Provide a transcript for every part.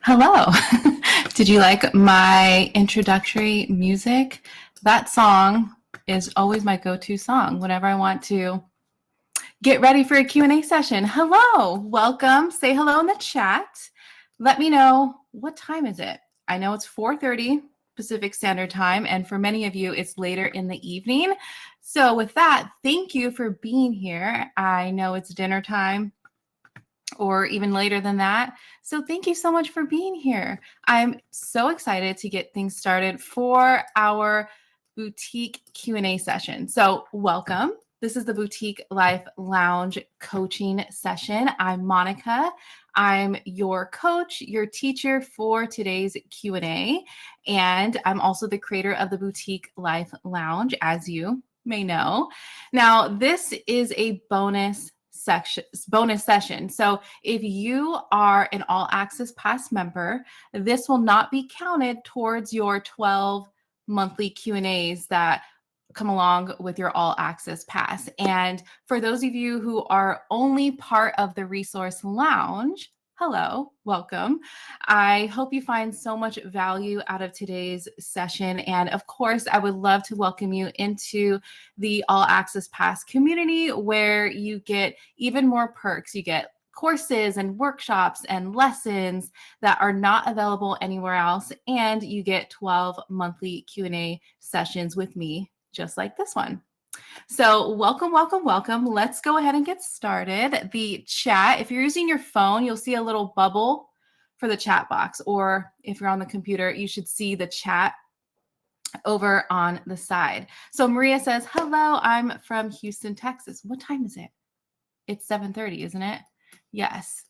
Hello. Did you like my introductory music? That song is always my go-to song whenever I want to get ready for a Q&A session. Hello. Welcome. Say hello in the chat. Let me know, what time is it? I know it's 4:30 Pacific Standard Time, and for many of you, it's later in the evening. So with that, thank you for being here. I know it's dinner time or even later than that. So thank you so much for being here. I'm so excited to get things started for our boutique Q&A session. So welcome. This is the Boutique Life Lounge coaching session. I'm Monica. I'm your coach, your teacher for today's Q&A, and I'm also the creator of the Boutique Life Lounge, as you may know. Now, this is a bonus session. So if you are an All Access Pass member, this will not be counted towards your 12 monthly Q&As that come along with your All Access Pass. And for those of you who are only part of the Resource Lounge, hello, welcome. I hope you find so much value out of today's session. And of course, I would love to welcome you into the All Access Pass community, where you get even more perks. You get courses and workshops and lessons that are not available anywhere else. And you get 12 monthly Q&A sessions with me, just like this one. So welcome, welcome, welcome. Let's go ahead and get started. The chat, if you're using your phone, you'll see a little bubble for the chat box, or if you're on the computer, you should see the chat over on the side. So Maria says, hello, I'm from Houston, Texas. What time is it? It's 7:30, isn't it? Yes.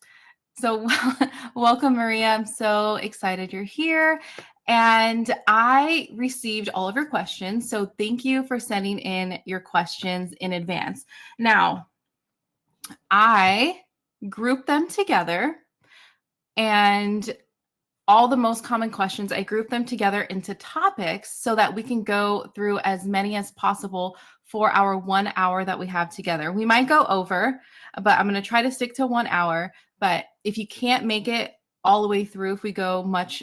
So welcome, Maria. I'm so excited you're here. And I received all of your questions. So thank you for sending in your questions in advance. Now, I grouped them together, and all the most common questions, I grouped them together into topics so that we can go through as many as possible for our 1 hour that we have together. We might go over, but I'm going to try to stick to 1 hour. But if you can't make it all the way through, if we go much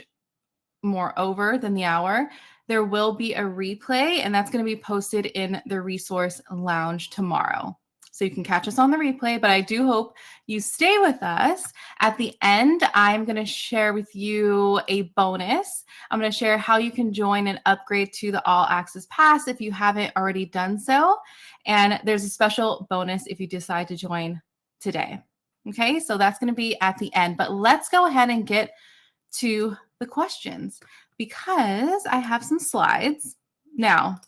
more over than the hour, there will be a replay, and that's going to be posted in the Resource Lounge tomorrow. So you can catch us on the replay, but I do hope you stay with us. At the end, I'm going to share with you a bonus. I'm going to share how you can join and upgrade to the All Access Pass if you haven't already done so. And there's a special bonus if you decide to join today. Okay, so that's going to be at the end. But let's go ahead and get to the questions, because I have some slides. Now,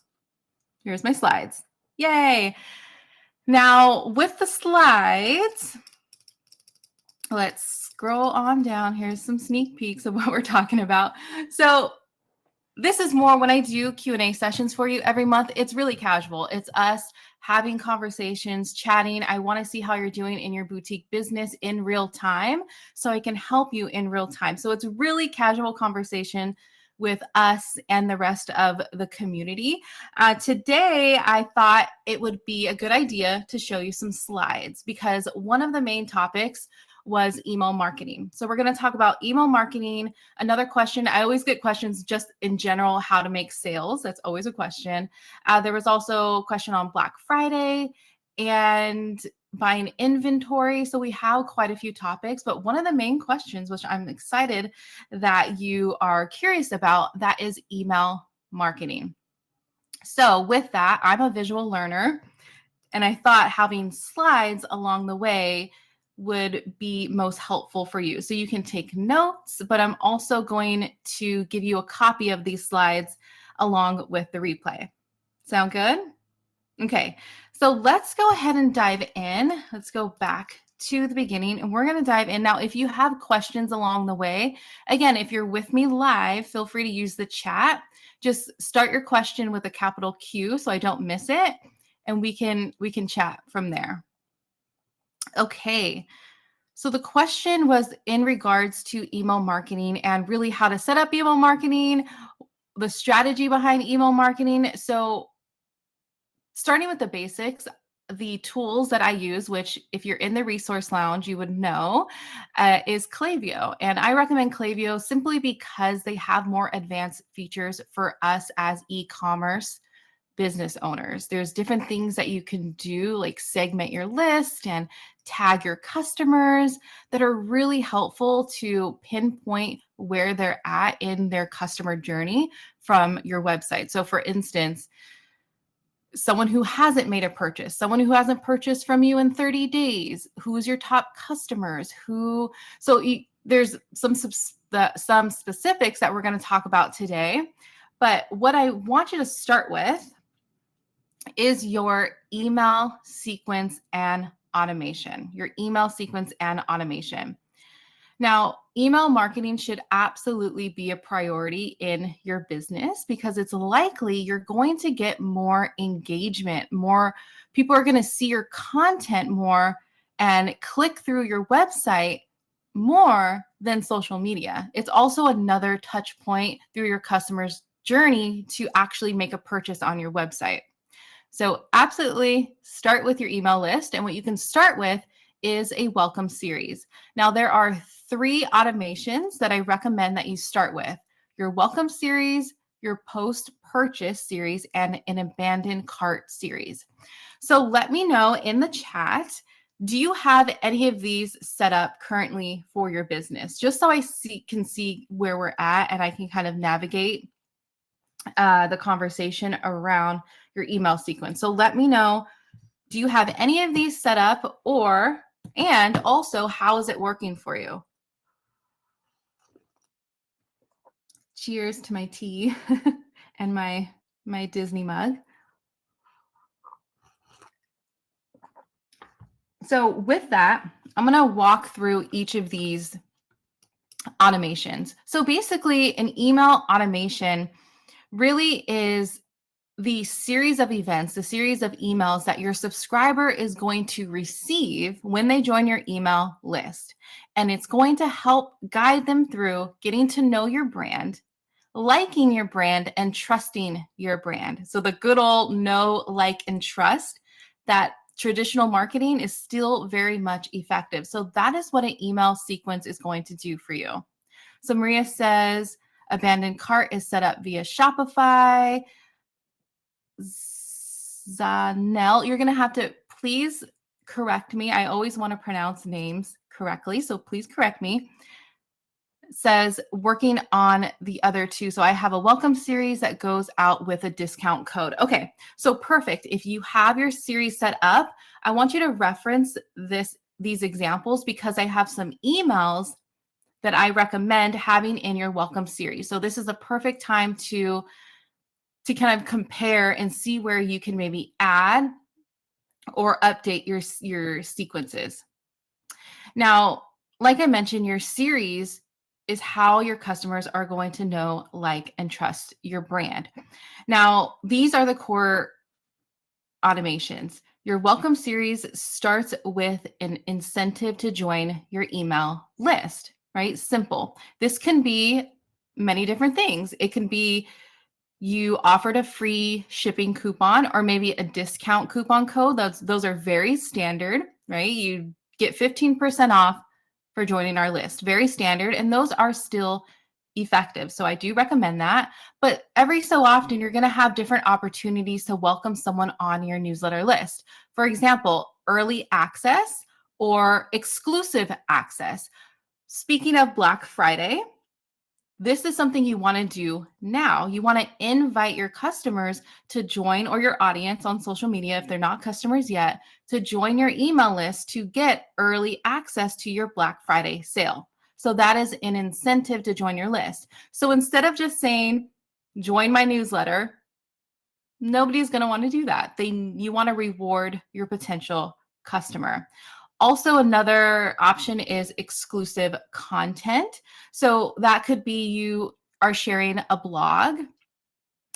here's my slides. Yay! Now, with the slides, let's scroll on down. Here's some sneak peeks of what we're talking about. So this is more when I do Q&A sessions for you every month. It's really casual. It's us having conversations, chatting. I want to see how you're doing in your boutique business in real time, so I can help you in real time. So it's really casual conversation with us and the rest of the community. Today, I thought it would be a good idea to show you some slides, because one of the main topics was email marketing. So we're going to talk about email marketing. Another question, I always get questions just in general, how to make sales. That's always a question. There was also a question on Black Friday and buying inventory. So we have quite a few topics, but one of the main questions, which I'm excited that you are curious about, that is email marketing. So with that, I'm a visual learner, and I thought having slides along the way would be most helpful for you. So you can take notes, but I'm also going to give you a copy of these slides along with the replay. Sound good? Okay, so let's go ahead and dive in. Let's go back to the beginning, and we're going to dive in. Now, if you have questions along the way, again, if you're with me live, feel free to use the chat. Just start your question with a capital Q so I don't miss it, and we can chat from there. Okay, so the question was in regards to email marketing and really how to set up email marketing, the strategy behind email marketing. So starting with the basics, the tools that I use, which if you're in the resource lounge, you would know, is Klaviyo. And I recommend Klaviyo simply because they have more advanced features for us as e-commerce business owners. There's different things that you can do, like segment your list and tag your customers, that are really helpful to pinpoint where they're at in their customer journey from your website. So for instance, someone who hasn't made a purchase, someone who hasn't purchased from you in 30 days, who's your top customers, there's some specifics that we're going to talk about today. But what I want you to start with is your email sequence and automation. Your email sequence and automation. Now, email marketing should absolutely be a priority in your business because it's likely you're going to get more engagement, more people are going to see your content more and click through your website more than social media. It's also another touch point through your customer's journey to actually make a purchase on your website. So absolutely start with your email list. And what you can start with is a welcome series. Now, there are 3 automations that I recommend that you start with: your welcome series, your post-purchase series, and an abandoned cart series. So let me know in the chat, do you have any of these set up currently for your business? Just so I can see where we're at and I can kind of navigate the conversation around your email sequence. So let me know, do you have any of these set up, and also how is it working for you? Cheers to my tea and my Disney mug. So with that, I'm going to walk through each of these automations. So basically, an email automation really is the series of events, the series of emails that your subscriber is going to receive when they join your email list. And it's going to help guide them through getting to know your brand, liking your brand, and trusting your brand. So the good old know, like, and trust that traditional marketing is still very much effective. So that is what an email sequence is going to do for you. So Maria says, abandoned cart is set up via Shopify. Zanel, you're going to have to please correct me. I always want to pronounce names correctly, so please correct me. Says working on the other 2. So I have a welcome series that goes out with a discount code. Okay, so perfect. If you have your series set up, I want you to reference these examples because I have some emails that I recommend having in your welcome series. So this is a perfect time to kind of compare and see where you can maybe add or update your sequences. Now, like I mentioned, your series is how your customers are going to know, like, and trust your brand. Now, these are the core automations. Your welcome series starts with an incentive to join your email list, right? Simple. This can be many different things. It can be you offered a free shipping coupon or maybe a discount coupon code. Those are very standard, right? You get 15% off for joining our list. Very standard, and those are still effective. So I do recommend that. But every so often, you're going to have different opportunities to welcome someone on your newsletter list. For example, early access or exclusive access. Speaking of Black Friday, this is something you want to do now. You want to invite your customers to join, or your audience on social media, if they're not customers yet, to join your email list to get early access to your Black Friday sale. So that is an incentive to join your list. So instead of just saying, join my newsletter, nobody's going to want to do that. You want to reward your potential customer. Also, another option is exclusive content. So that could be you are sharing a blog.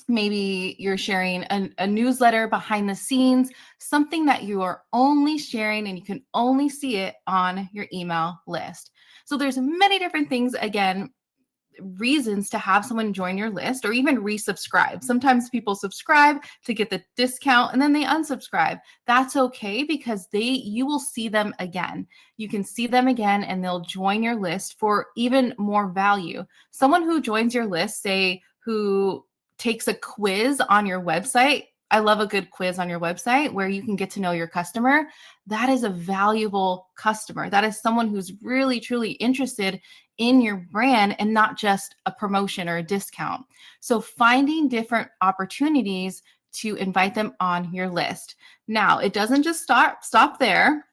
Maybe you're sharing a newsletter behind the scenes, something that you are only sharing and you can only see it on your email list. So there's many different things. Again, reasons to have someone join your list or even resubscribe. Sometimes people subscribe to get the discount and then they unsubscribe. That's okay because you will see them again. You can see them again and they'll join your list for even more value. Someone who joins your list, say who takes a quiz on your website. I love a good quiz on your website where you can get to know your customer. That is a valuable customer. That is someone who's really, truly interested in your brand and not just a promotion or a discount. So finding different opportunities to invite them on your list. Now, it doesn't just stop there.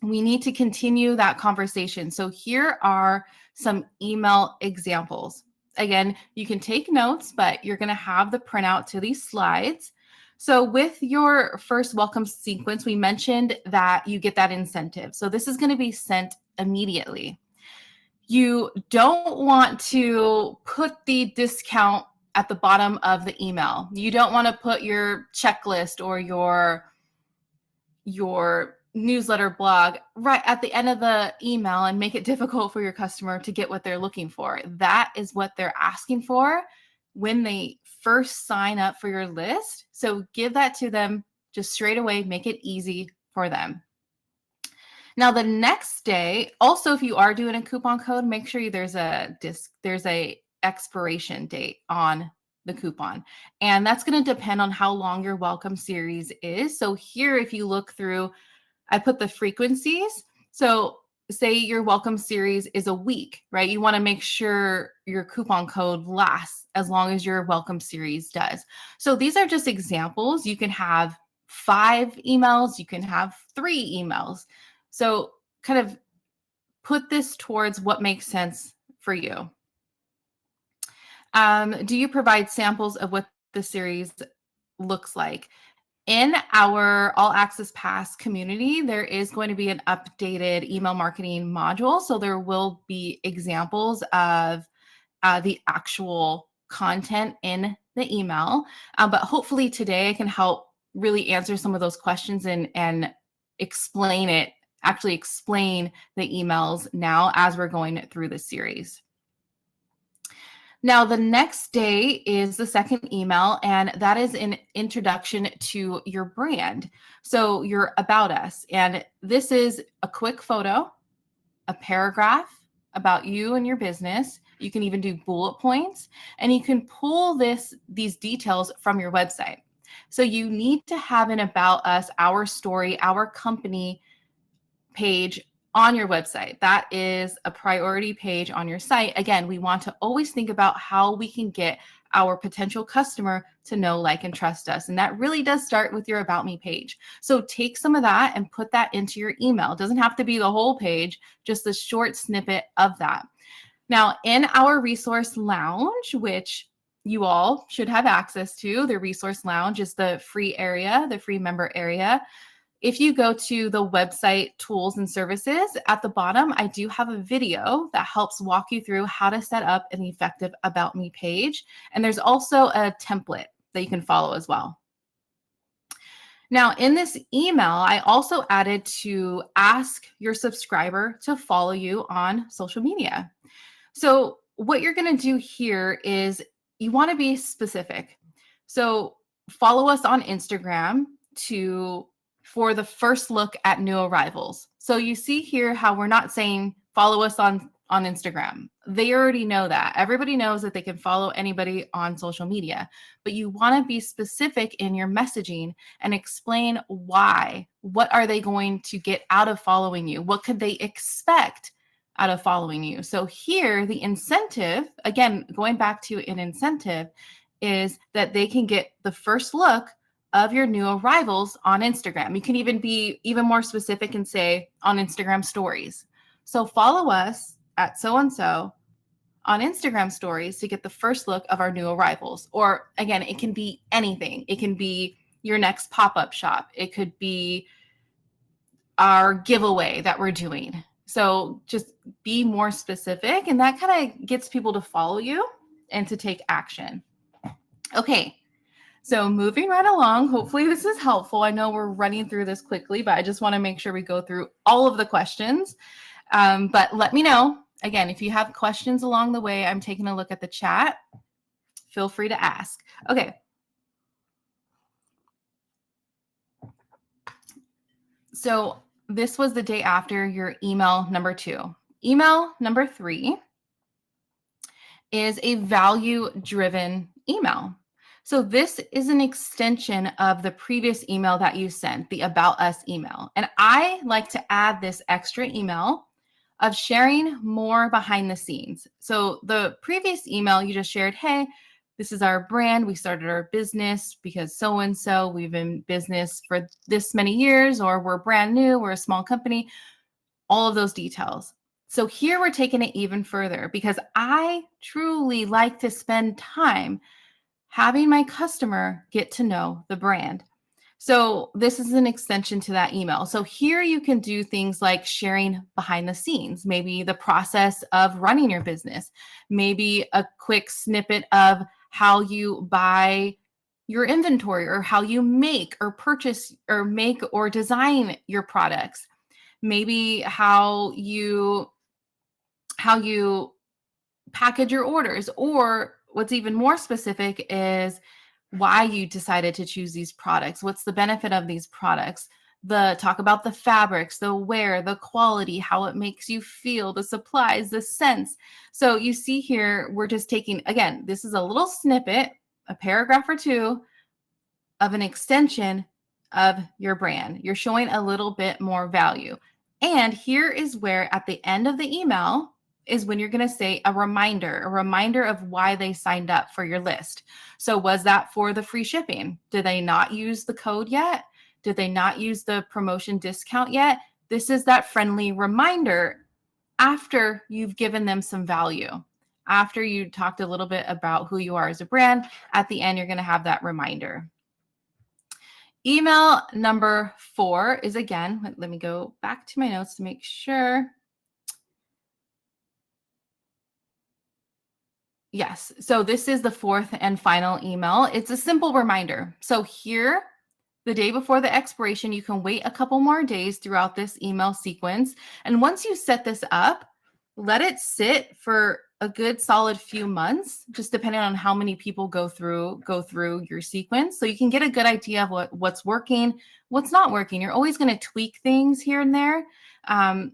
We need to continue that conversation. So here are some email examples. Again, you can take notes, but you're going to have the printout to these slides. So with your first welcome sequence, we mentioned that you get that incentive. So this is going to be sent immediately. You don't want to put the discount at the bottom of the email. You don't want to put your checklist or your newsletter blog right at the end of the email and make it difficult for your customer to get what they're looking for. That is what they're asking for when they first sign up for your list. So give that to them just straight away, make it easy for them. Now, the next day, also, if you are doing a coupon code, make sure there's a expiration date on the coupon. And that's going to depend on how long your welcome series is. So here, if you look through, I put the frequencies. So say your welcome series is a week, right? You want to make sure your coupon code lasts as long as your welcome series does. So these are just examples. You can have 5 emails, you can have 3 emails. So kind of put this towards what makes sense for you. Do you provide samples of what the series looks like? In our All Access Pass community, there is going to be an updated email marketing module. So there will be examples of the actual content in the email. But hopefully today I can help really answer some of those questions and explain it, actually explain the emails now as we're going through the series. Now, the next day is the second email, and that is an introduction to your brand. So your About Us, and this is a quick photo, a paragraph about you and your business. You can even do bullet points, and you can pull these details from your website. So you need to have an About Us, our story, our company page on your website. That is a priority page on your site. Again, we want to always think about how we can get our potential customer to know, like, and trust us. And that really does start with your About Me page. So take some of that and put that into your email. It doesn't have to be the whole page, just a short snippet of that. Now, in our resource lounge, which you all should have access to, the resource lounge is the free area, the free member area. If you go to the website tools and services at the bottom, I do have a video that helps walk you through how to set up an effective About Me page. And there's also a template that you can follow as well. Now, in this email, I also added to ask your subscriber to follow you on social media. So what you're going to do here is you want to be specific. So follow us on Instagram for the first look at new arrivals. So you see here how we're not saying follow us on Instagram. They already know that. Everybody knows that they can follow anybody on social media, but you want to be specific in your messaging and explain why. What are they going to get out of following you? What could they expect out of following you? So here, the incentive, again, going back to an incentive, is that they can get the first look of your new arrivals on Instagram. You can even be even more specific and say on Instagram stories. So follow us at so-and-so on Instagram stories to get the first look of our new arrivals. Or again, it can be anything. It can be your next pop-up shop. It could be our giveaway that we're doing. So just be more specific, and that kind of gets people to follow you and to take action. Okay. So moving right along, hopefully this is helpful. I know we're running through this quickly, but I just want to make sure we go through all of the questions. But let me know Again, if you have questions along the way, I'm taking a look at the chat. Feel free to ask. Okay. So this was the day after your email number 2. Email number 3 is a value-driven email. So this is an extension of the previous email that you sent, the About Us email. And I like to add this extra email of sharing more behind the scenes. So the previous email you just shared, hey, this is our brand. We started our business because so-and-so, we've been in business for this many years, or we're brand new, we're a small company, all of those details. So here we're taking it even further because I truly like to spend time having my customer get to know the brand. So this is an extension to that email. So here you can do things like sharing behind the scenes, maybe the process of running your business, maybe a quick snippet of how you buy your inventory or how you make or purchase or make or design your products, maybe how you package your orders, or what's even more specific is why you decided to choose these products. What's the benefit of these products? Talk about the fabrics, the wear, the quality, how it makes you feel, the supplies, the scents. So you see here, we're just taking, again, this is a little snippet, a paragraph or two of an extension of your brand. You're showing a little bit more value. And here is where at the end of the email is when you're going to say a reminder of why they signed up for your list. So was that for the free shipping? Did they not use the code yet? Did they not use the promotion discount yet? This is that friendly reminder after you've given them some value. After you talked a little bit about who you are as a brand, at the end, you're going to have that reminder. Email number 4 is, again, let me go back to my notes to make sure. Yes, so this is the 4th and final email. It's a simple reminder. So here, the day before the expiration, you can wait a couple more days throughout this email sequence. And once you set this up, let it sit for a good solid few months, just depending on how many people go through your sequence. So you can get a good idea of what's working, what's not working. You're always going to tweak things here and there.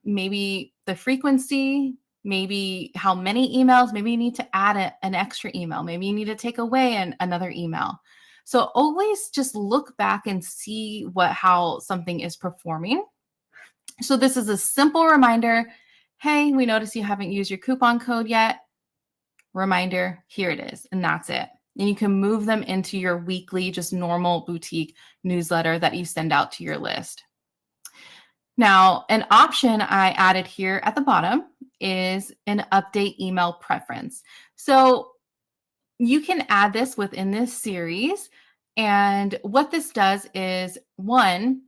Maybe the frequency, maybe how many emails, maybe you need to add an extra email. Maybe you need to take away another email. So always just look back and see how something is performing. So this is a simple reminder. Hey, we notice you haven't used your coupon code yet. Reminder, here it is, and that's it. And you can move them into your weekly, just normal boutique newsletter that you send out to your list. Now, an option I added here at the bottom is an update email preference. So you can add this within this series. And what this does is, one,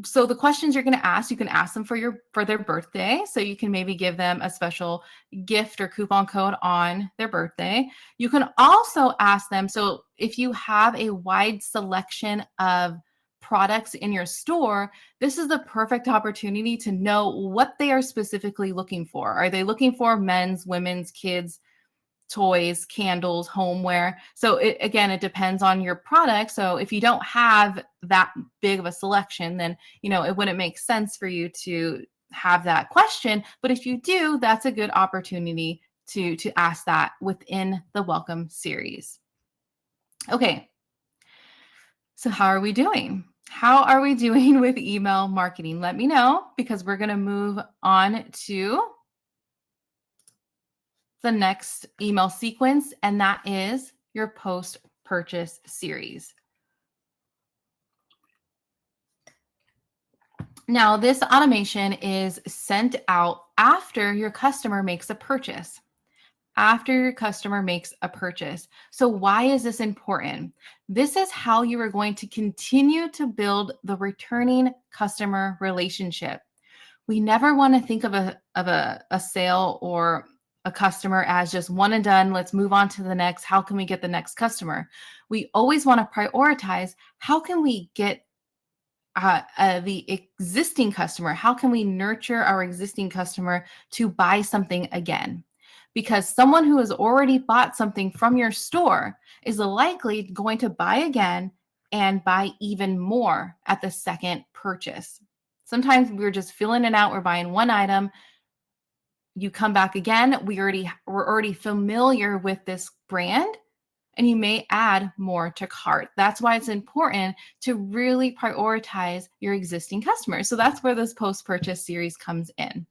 so the questions you're going to ask, you can ask them for their birthday. So you can maybe give them a special gift or coupon code on their birthday. You can also ask them, so if you have a wide selection of products in your store, this is the perfect opportunity to know what they are specifically looking for. Are they looking for men's, women's, kids, toys, candles, homeware? So it depends on your product. So if you don't have that big of a selection, then it wouldn't make sense for you to have that question. But if you do, that's a good opportunity to ask that within the welcome series. Okay. So how are we doing? How are we doing with email marketing? Let me know, because we're going to move on to the next email sequence, and that is your post-purchase series. Now, this automation is sent out after your customer makes a purchase. After your customer makes a purchase. So why is this important? This is how you are going to continue to build the returning customer relationship. We never want to think of a sale or a customer as just one and done. Let's move on to the next. How can we get the next customer? We always want to prioritize, how can we get the existing customer. How can we nurture our existing customer to buy something again? Because someone who has already bought something from your store is likely going to buy again and buy even more at the second purchase. Sometimes we're just filling it out. We're buying one item. You come back again. We're already familiar with this brand, and you may add more to cart. That's why it's important to really prioritize your existing customers. So that's where this post-purchase series comes in.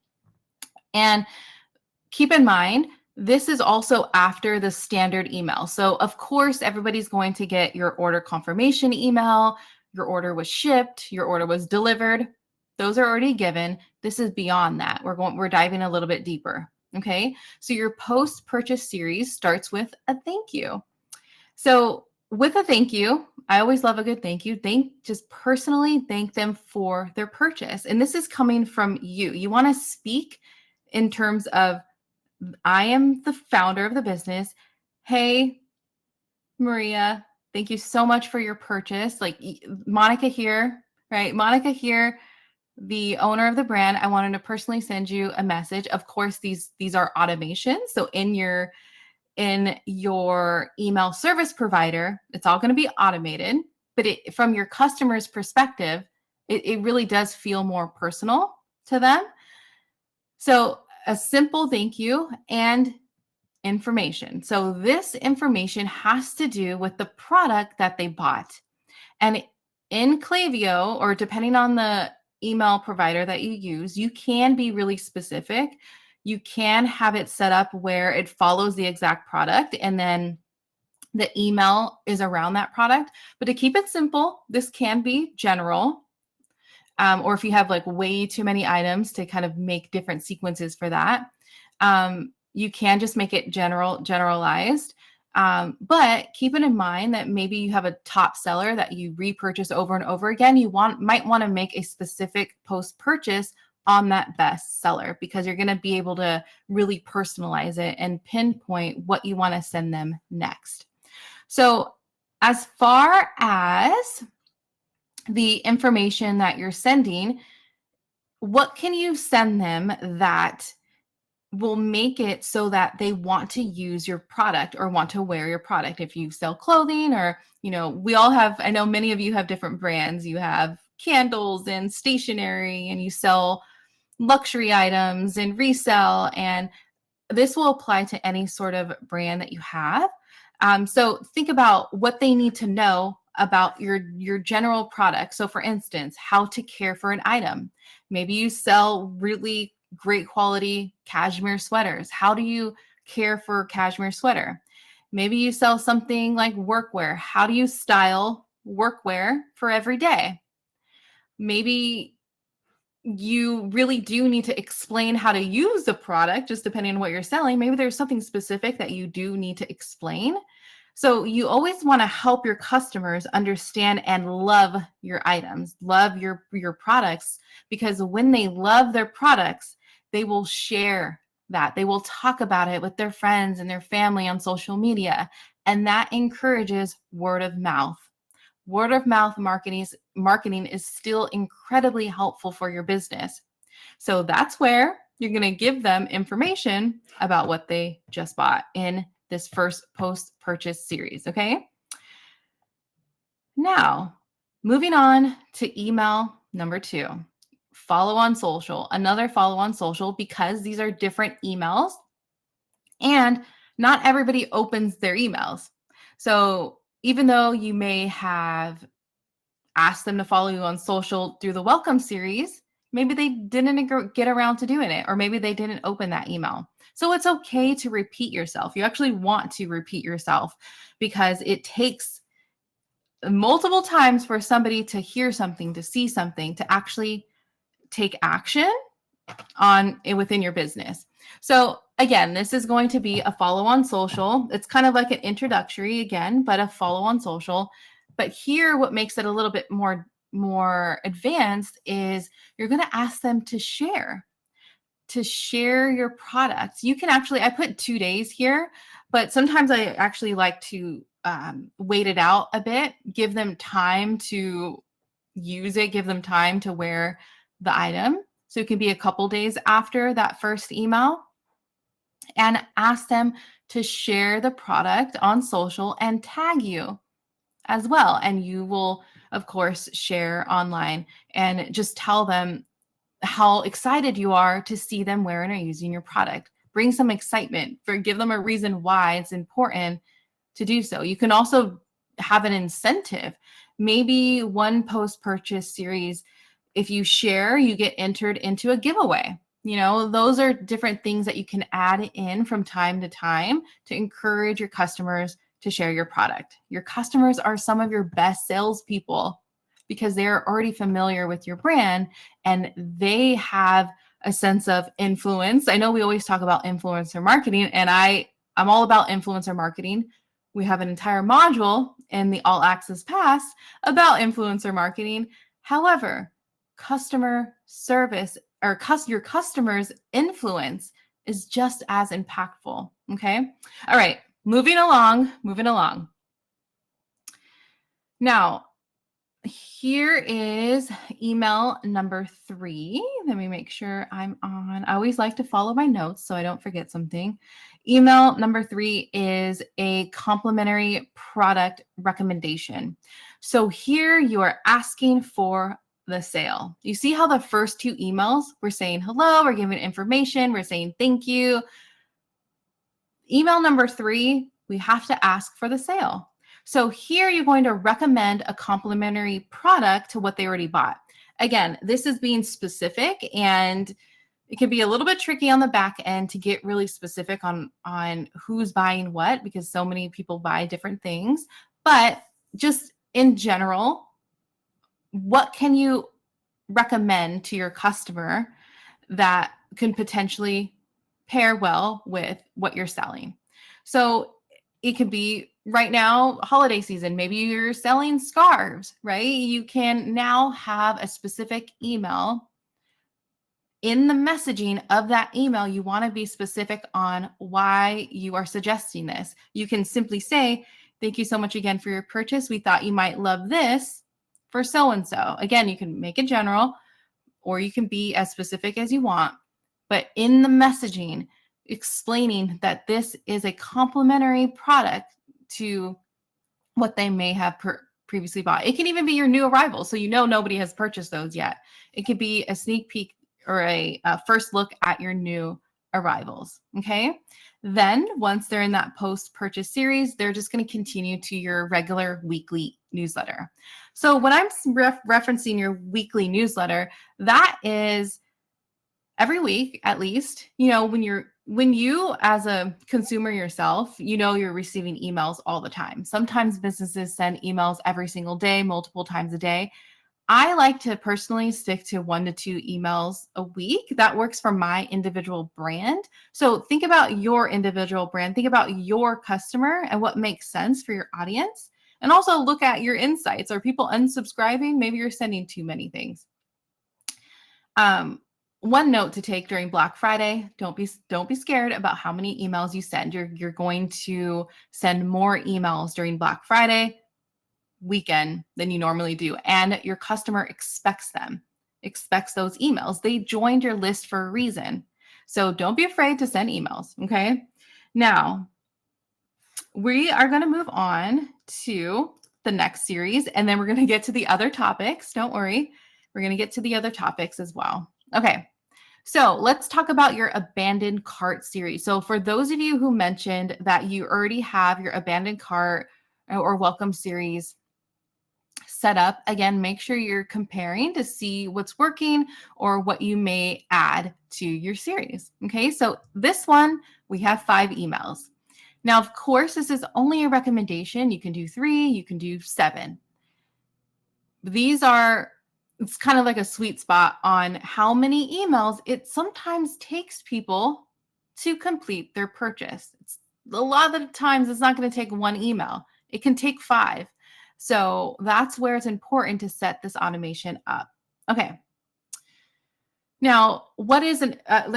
And keep in mind, this is also after the standard email. So of course, everybody's going to get your order confirmation email, your order was shipped, your order was delivered. Those are already given. This is beyond that. We're diving a little bit deeper. Okay. So your post-purchase series starts with a thank you. So with a thank you, I always love a good thank you. Just personally thank them for their purchase. And this is coming from you. You want to speak in terms of, I am the founder of the business. Hey, Maria, thank you so much for your purchase. Like Monica here, right? Monica here, the owner of the brand. I wanted to personally send you a message. Of course, these are automations. So in your email service provider, it's all going to be automated. But from your customer's perspective, it really does feel more personal to them. So a simple thank you and information. So this information has to do with the product that they bought. And in Klaviyo, or depending on the email provider that you use, you can be really specific. You can have it set up where it follows the exact product and then the email is around that product. But to keep it simple, this can be general. Or if you have like way too many items to kind of make different sequences for that, you can just make it generalized. But keep it in mind that maybe you have a top seller that you repurchase over and over again. You might want to make a specific post-purchase on that best seller because you're going to be able to really personalize it and pinpoint what you want to send them next. So as far as the information that you're sending, what can you send them that will make it so that they want to use your product or want to wear your product? If you sell clothing, or, we all have, I know many of you have different brands. You have candles and stationery, and you sell luxury items and resell, and this will apply to any sort of brand that you have. So think about what they need to know about your general product. So for instance, how to care for an item. Maybe you sell really great quality cashmere sweaters. How do you care for a cashmere sweater? Maybe you sell something like workwear. How do you style workwear for every day? Maybe you really do need to explain how to use the product, just depending on what you're selling. Maybe there's something specific that you do need to explain. So you always want to help your customers understand and love your items, love your products, because when they love their products, they will share that. They will talk about it with their friends and their family on social media. And that encourages word of mouth. Word of mouth marketing is still incredibly helpful for your business. So that's where you're going to give them information about what they just bought in this first post-purchase series, okay? Now, moving on to email number 2, follow on social. Another follow on social, because these are different emails and not everybody opens their emails. So even though you may have asked them to follow you on social through the welcome series, maybe they didn't get around to doing it, or maybe they didn't open that email. So it's okay to repeat yourself. You actually want to repeat yourself because it takes multiple times for somebody to hear something, to see something, to actually take action on it within your business. So again, this is going to be a follow on social. It's kind of like an introductory again, but a follow on social. But here, what makes it a little bit more advanced is you're going to ask them to share your products. You can actually, I put 2 days here, but sometimes I actually like to wait it out a bit, give them time to use it, give them time to wear the item. So it can be a couple days after that first email, and ask them to share the product on social and tag you as well. And you will, of course, share online and just tell them how excited you are to see them wearing or using your product. Bring some excitement, give them a reason why it's important to do so. You can also have an incentive. Maybe one post-purchase series, if you share, you get entered into a giveaway. Those are different things that you can add in from time to time to encourage your customers to share your product. Your customers are some of your best salespeople because they're already familiar with your brand and they have a sense of influence. I know we always talk about influencer marketing, and I'm all about influencer marketing. We have an entire module in the All Access Pass about influencer marketing. However, customer service or your customer's influence is just as impactful. Okay. All right. Moving along. Now, here is email number 3. Let me make sure I'm on. I always like to follow my notes so I don't forget something. Email number 3 is a complimentary product recommendation. So here you are asking for the sale. You see how the first 2 emails, we're saying hello, we're giving information, we're saying thank you. Email number 3, we have to ask for the sale. So here you're going to recommend a complimentary product to what they already bought. Again, this is being specific, and it can be a little bit tricky on the back end to get really specific on who's buying what, because so many people buy different things. But just in general, what can you recommend to your customer that can potentially pair well with what you're selling? So it could be right now, holiday season, maybe you're selling scarves, right? You can now have a specific email. In the messaging of that email, you want to be specific on why you are suggesting this. You can simply say, thank you so much again for your purchase. We thought you might love this for so-and-so. Again, you can make it general, or you can be as specific as you want. But in the messaging, explaining that this is a complimentary product to what they may have previously bought. It can even be your new arrivals, so nobody has purchased those yet. It could be a sneak peek or a first look at your new arrivals, okay? Then once they're in that post-purchase series, they're just going to continue to your regular weekly newsletter. So when I'm referencing your weekly newsletter, that is every week, at least, when you as a consumer yourself, you're receiving emails all the time. Sometimes businesses send emails every single day, multiple times a day. I like to personally stick to 1 to 2 emails a week. That works for my individual brand. So think about your individual brand. Think about your customer and what makes sense for your audience. And also look at your insights. Are people unsubscribing? Maybe you're sending too many things. One note to take during Black Friday: don't be scared about how many emails you send. You're going to send more emails during Black Friday weekend than you normally do, and your customer expects those emails. They joined your list for a reason. So don't be afraid to send emails, okay? Now, we are going to move on to the next series, and then we're going to get to the other topics. Don't worry. We're going to get to the other topics as well. Okay. So let's talk about your abandoned cart series. So for those of you who mentioned that you already have your abandoned cart or welcome series set up, again, make sure you're comparing to see what's working or what you may add to your series. Okay, so this one, we have 5 emails. Now, of course, this is only a recommendation. You can do 3, you can do 7. It's kind of like a sweet spot on how many emails it sometimes takes people to complete their purchase. A lot of the times it's not going to take 1 email. It can take 5. So that's where it's important to set this automation up. Okay. Now, let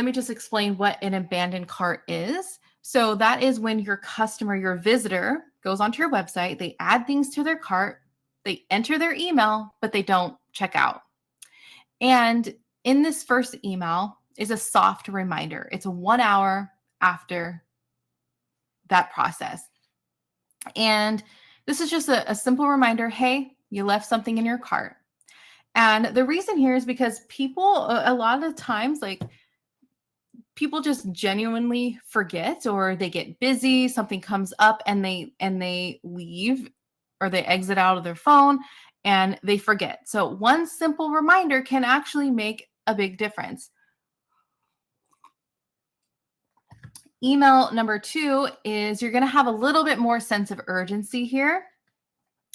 me just explain what an abandoned cart is. So that is when your customer, your visitor, goes onto your website, they add things to their cart, They enter their email, but they don't check out. And in this first email is a soft reminder. It's 1 hour after that process. And this is just a simple reminder, hey, you left something in your cart. And the reason here is because people, a lot of times, like, people just genuinely forget, or they get busy, something comes up, and they leave, or they exit out of their phone and they forget. So one simple reminder can actually make a big difference. Email number 2 is you're going to have a little bit more sense of urgency here.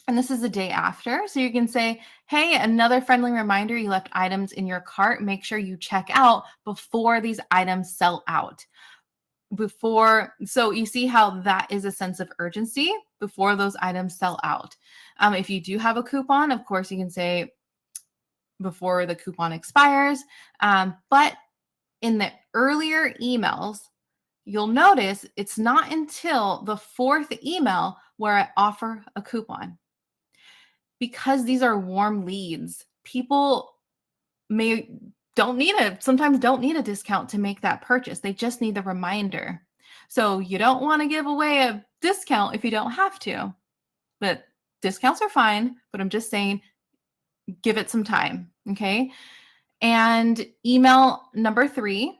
And this is the day after. So you can say, hey, another friendly reminder, you left items in your cart. Make sure you check out before these items sell out. So you see how that is a sense of urgency before those items sell out. If you do have a coupon, of course, you can say before the coupon expires. But in the earlier emails, you'll notice it's not until the 4th email where I offer a coupon. Because these are warm leads, people sometimes don't need a discount to make that purchase. They just need the reminder. So you don't want to give away a discount if you don't have to. But discounts are fine, but I'm just saying, give it some time, okay? And email number 3,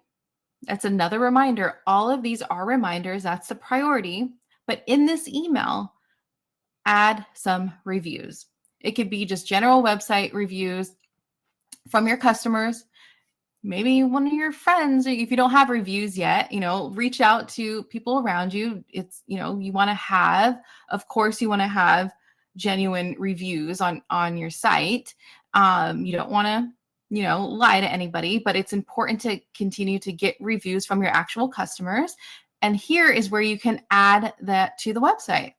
that's another reminder. All of these are reminders. That's the priority. But in this email, add some reviews. It could be just general website reviews from your customers, maybe one of your friends. If you don't have reviews yet, reach out to people around you. It's, you want to have, of course, you want to have genuine reviews on your site. You don't want to, lie to anybody, but it's important to continue to get reviews from your actual customers. And here is where you can add that to the website.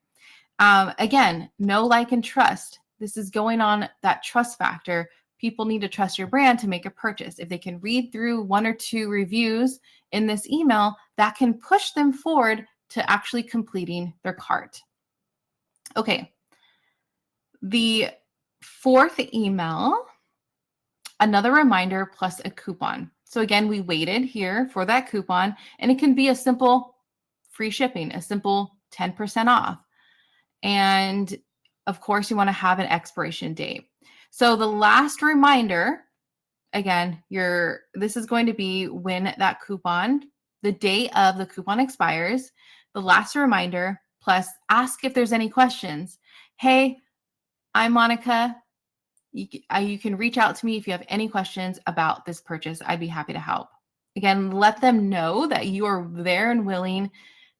Again, know, like, and trust. This is going on that trust factor. People need to trust your brand to make a purchase. If they can read through 1 or 2 reviews in this email, that can push them forward to actually completing their cart. Okay. The 4th email, another reminder plus a coupon. So again, we waited here for that coupon, and it can be a simple free shipping, a simple 10% off. And of course, you want to have an expiration date. So the last reminder, again, this is going to be when that coupon, the day of the coupon expires, the last reminder, plus ask if there's any questions. Hey, I'm Monica. You can reach out to me if you have any questions about this purchase. I'd be happy to help. Again, let them know that you are there and willing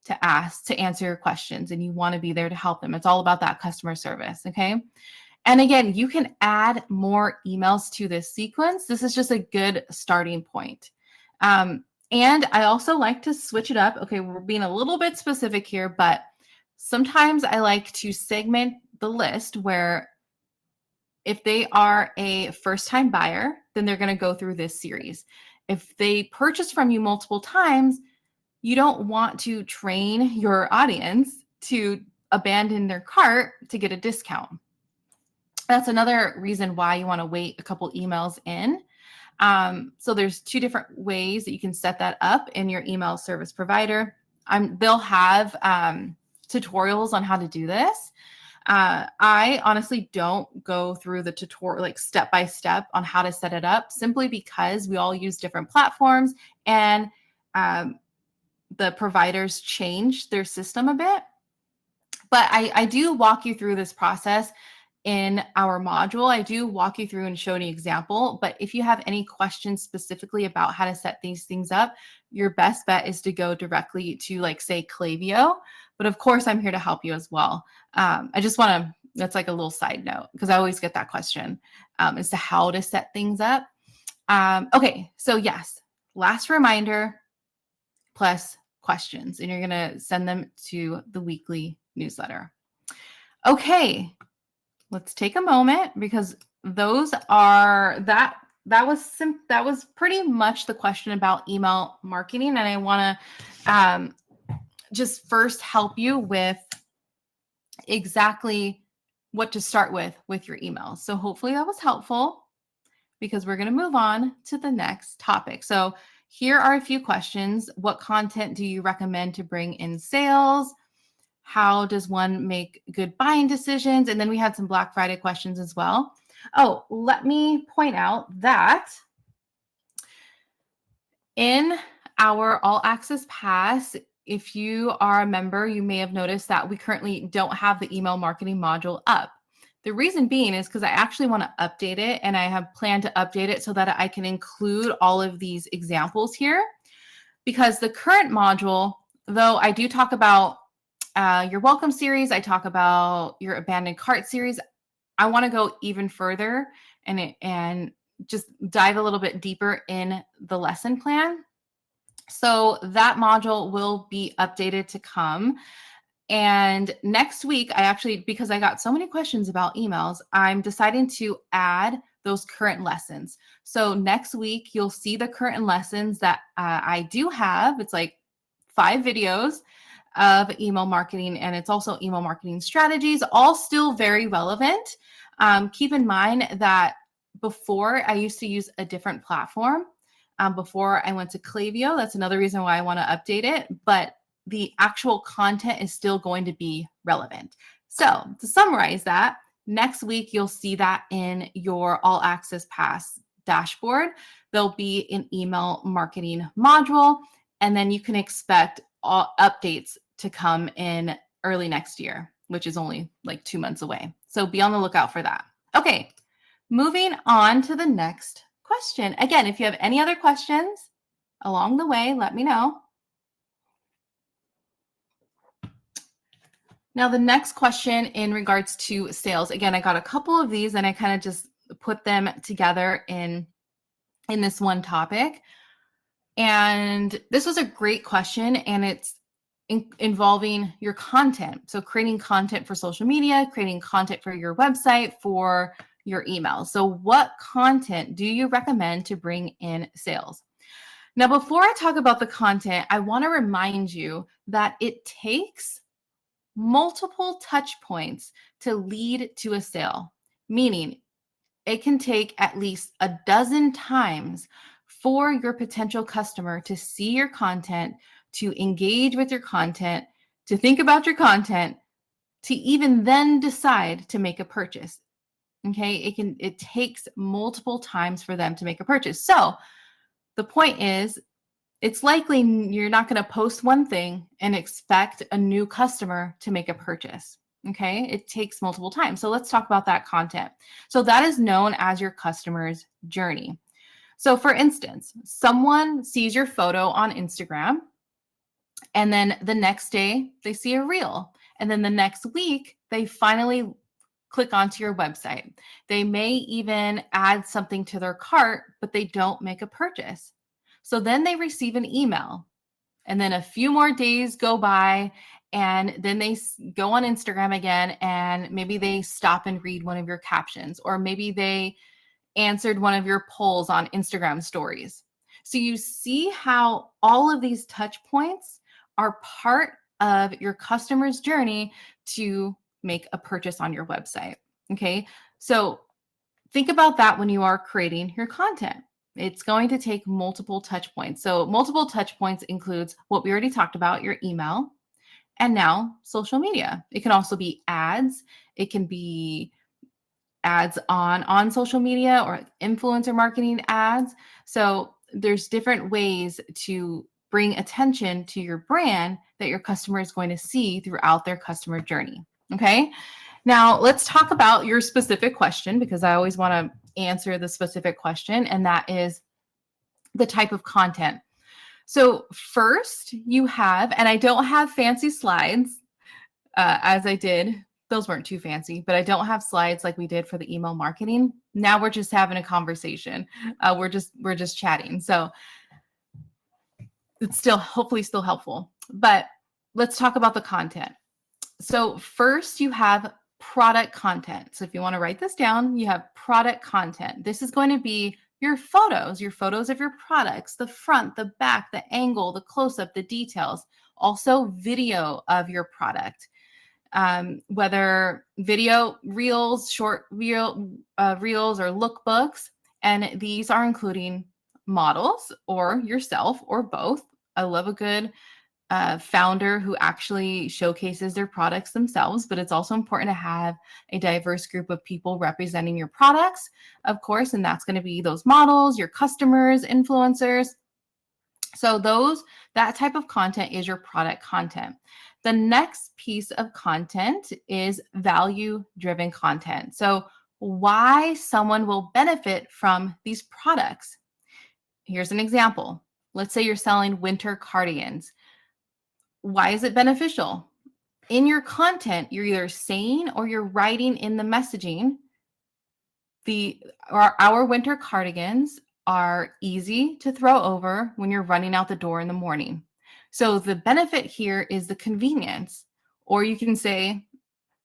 to answer your questions, and you want to be there to help them. It's all about that customer service, okay? And again, you can add more emails to this sequence. This is just a good starting point. And I also like to switch it up. Okay, we're being a little bit specific here, but sometimes I like to segment the list where if they are a first-time buyer, then they're going to go through this series. If they purchase from you multiple times, you don't want to train your audience to abandon their cart to get a discount. That's another reason why you want to wait a couple emails in. So there's 2 different ways that you can set that up in your email service provider. They'll have tutorials on how to do this. I honestly don't go through the tutorial, like step by step on how to set it up, simply because we all use different platforms, and the providers change their system a bit. But I do walk you through this process in our module. I do walk you through and show an example. But if you have any questions specifically about how to set these things up, your best bet is to go directly to, like, say, Klaviyo. But of course, I'm here to help you as well. I just want to, that's like a little side note, because I always get that question as to how to set things up. Okay, so yes, last reminder plus questions, and you're going to send them to the weekly newsletter. Okay, let's take a moment, because those are that was pretty much the question about email marketing, and I want to just first help you with exactly what to start with your emails. So hopefully that was helpful, because we're going to move on to the next topic. So here are a few questions. What content do you recommend to bring in sales? How does one make good buying decisions? And then we had some Black Friday questions as well. Oh, let me point out that in our All Access Pass, if you are a member, you may have noticed that we currently don't have the email marketing module up. The reason being is because I actually want to update it, and I have planned to update it so that I can include all of these examples here. Because the current module, though I do talk about your welcome series, I talk about your abandoned cart series, I want to go even further and just dive a little bit deeper in the lesson plan. So that module will be updated to come. And next week, I actually, because I got so many questions about emails, I'm deciding to add those current lessons. So next week, you'll see the current lessons that I do have. It's like 5 videos of email marketing, and it's also email marketing strategies, all still very relevant. Keep in mind that before, I used to use a different platform. Before I went to Klaviyo, that's another reason why I want to update it. But the actual content is still going to be relevant. So to summarize that, next week, you'll see that in your All Access Pass dashboard. There'll be an email marketing module, and then you can expect all updates to come in early next year, which is only like 2 months away. So be on the lookout for that. Okay, moving on to the next question. Again, if you have any other questions along the way, let me know. Now, the next question in regards to sales, again, I got a couple of these and I kind of just put them together in this one topic. And this was a great question, and it's involving your content. So creating content for social media, creating content for your website, for your email. So what content do you recommend to bring in sales? Now, before I talk about the content, I want to remind you that it takes multiple touch points to lead to a sale, meaning it can take at least a dozen times for your potential customer to see your content, to engage with your content, to think about your content, to even then decide to make a purchase. Okay, it takes multiple times for them to make a purchase. So the point is, it's likely you're not going to post one thing and expect a new customer to make a purchase. Okay, it takes multiple times. So let's talk about that content. So that is known as your customer's journey. So for instance, someone sees your photo on Instagram, and then the next day they see a reel. And then the next week, they finally click onto your website. They may even add something to their cart, but they don't make a purchase. So then they receive an email, and then a few more days go by, and then they go on Instagram again, and maybe they stop and read one of your captions, or maybe they answered one of your polls on Instagram stories. So you see how all of these touch points are part of your customer's journey to make a purchase on your website. Okay, so think about that when you are creating your content. It's going to take multiple touch points. So multiple touch points includes what we already talked about, your email, and now social media. It can also be ads. It can be ads on social media, or influencer marketing ads. So there's different ways to bring attention to your brand that your customer is going to see throughout their customer journey. Okay. Now let's talk about your specific question, because I always want to answer the specific question, and that is the type of content. So first you have, and I don't have fancy slides as I did. Those weren't too fancy, but I don't have slides like we did for the email marketing. Now we're just having a conversation. We're just chatting. So it's still hopefully still helpful, but let's talk about the content. So first you have product content. So if you want to write this down, you have product content. This is going to be your photos of your products, the front, the back, the angle, the close-up, the details, also video of your product. whether video reels, reels, or lookbooks. And these are including models or yourself or both. I love a good founder who actually showcases their products themselves, but it's also important to have a diverse group of people representing your products, of course, and that's going to be those models, your customers, influencers. So that type of content is your product content. The next piece of content is value-driven content. So why someone will benefit from these products. Here's an example. Let's say you're selling winter cardigans. Why is it beneficial? In your content, you're either saying or you're writing in the messaging, our winter cardigans are easy to throw over when you're running out the door in the morning. So the benefit here is the convenience, or you can say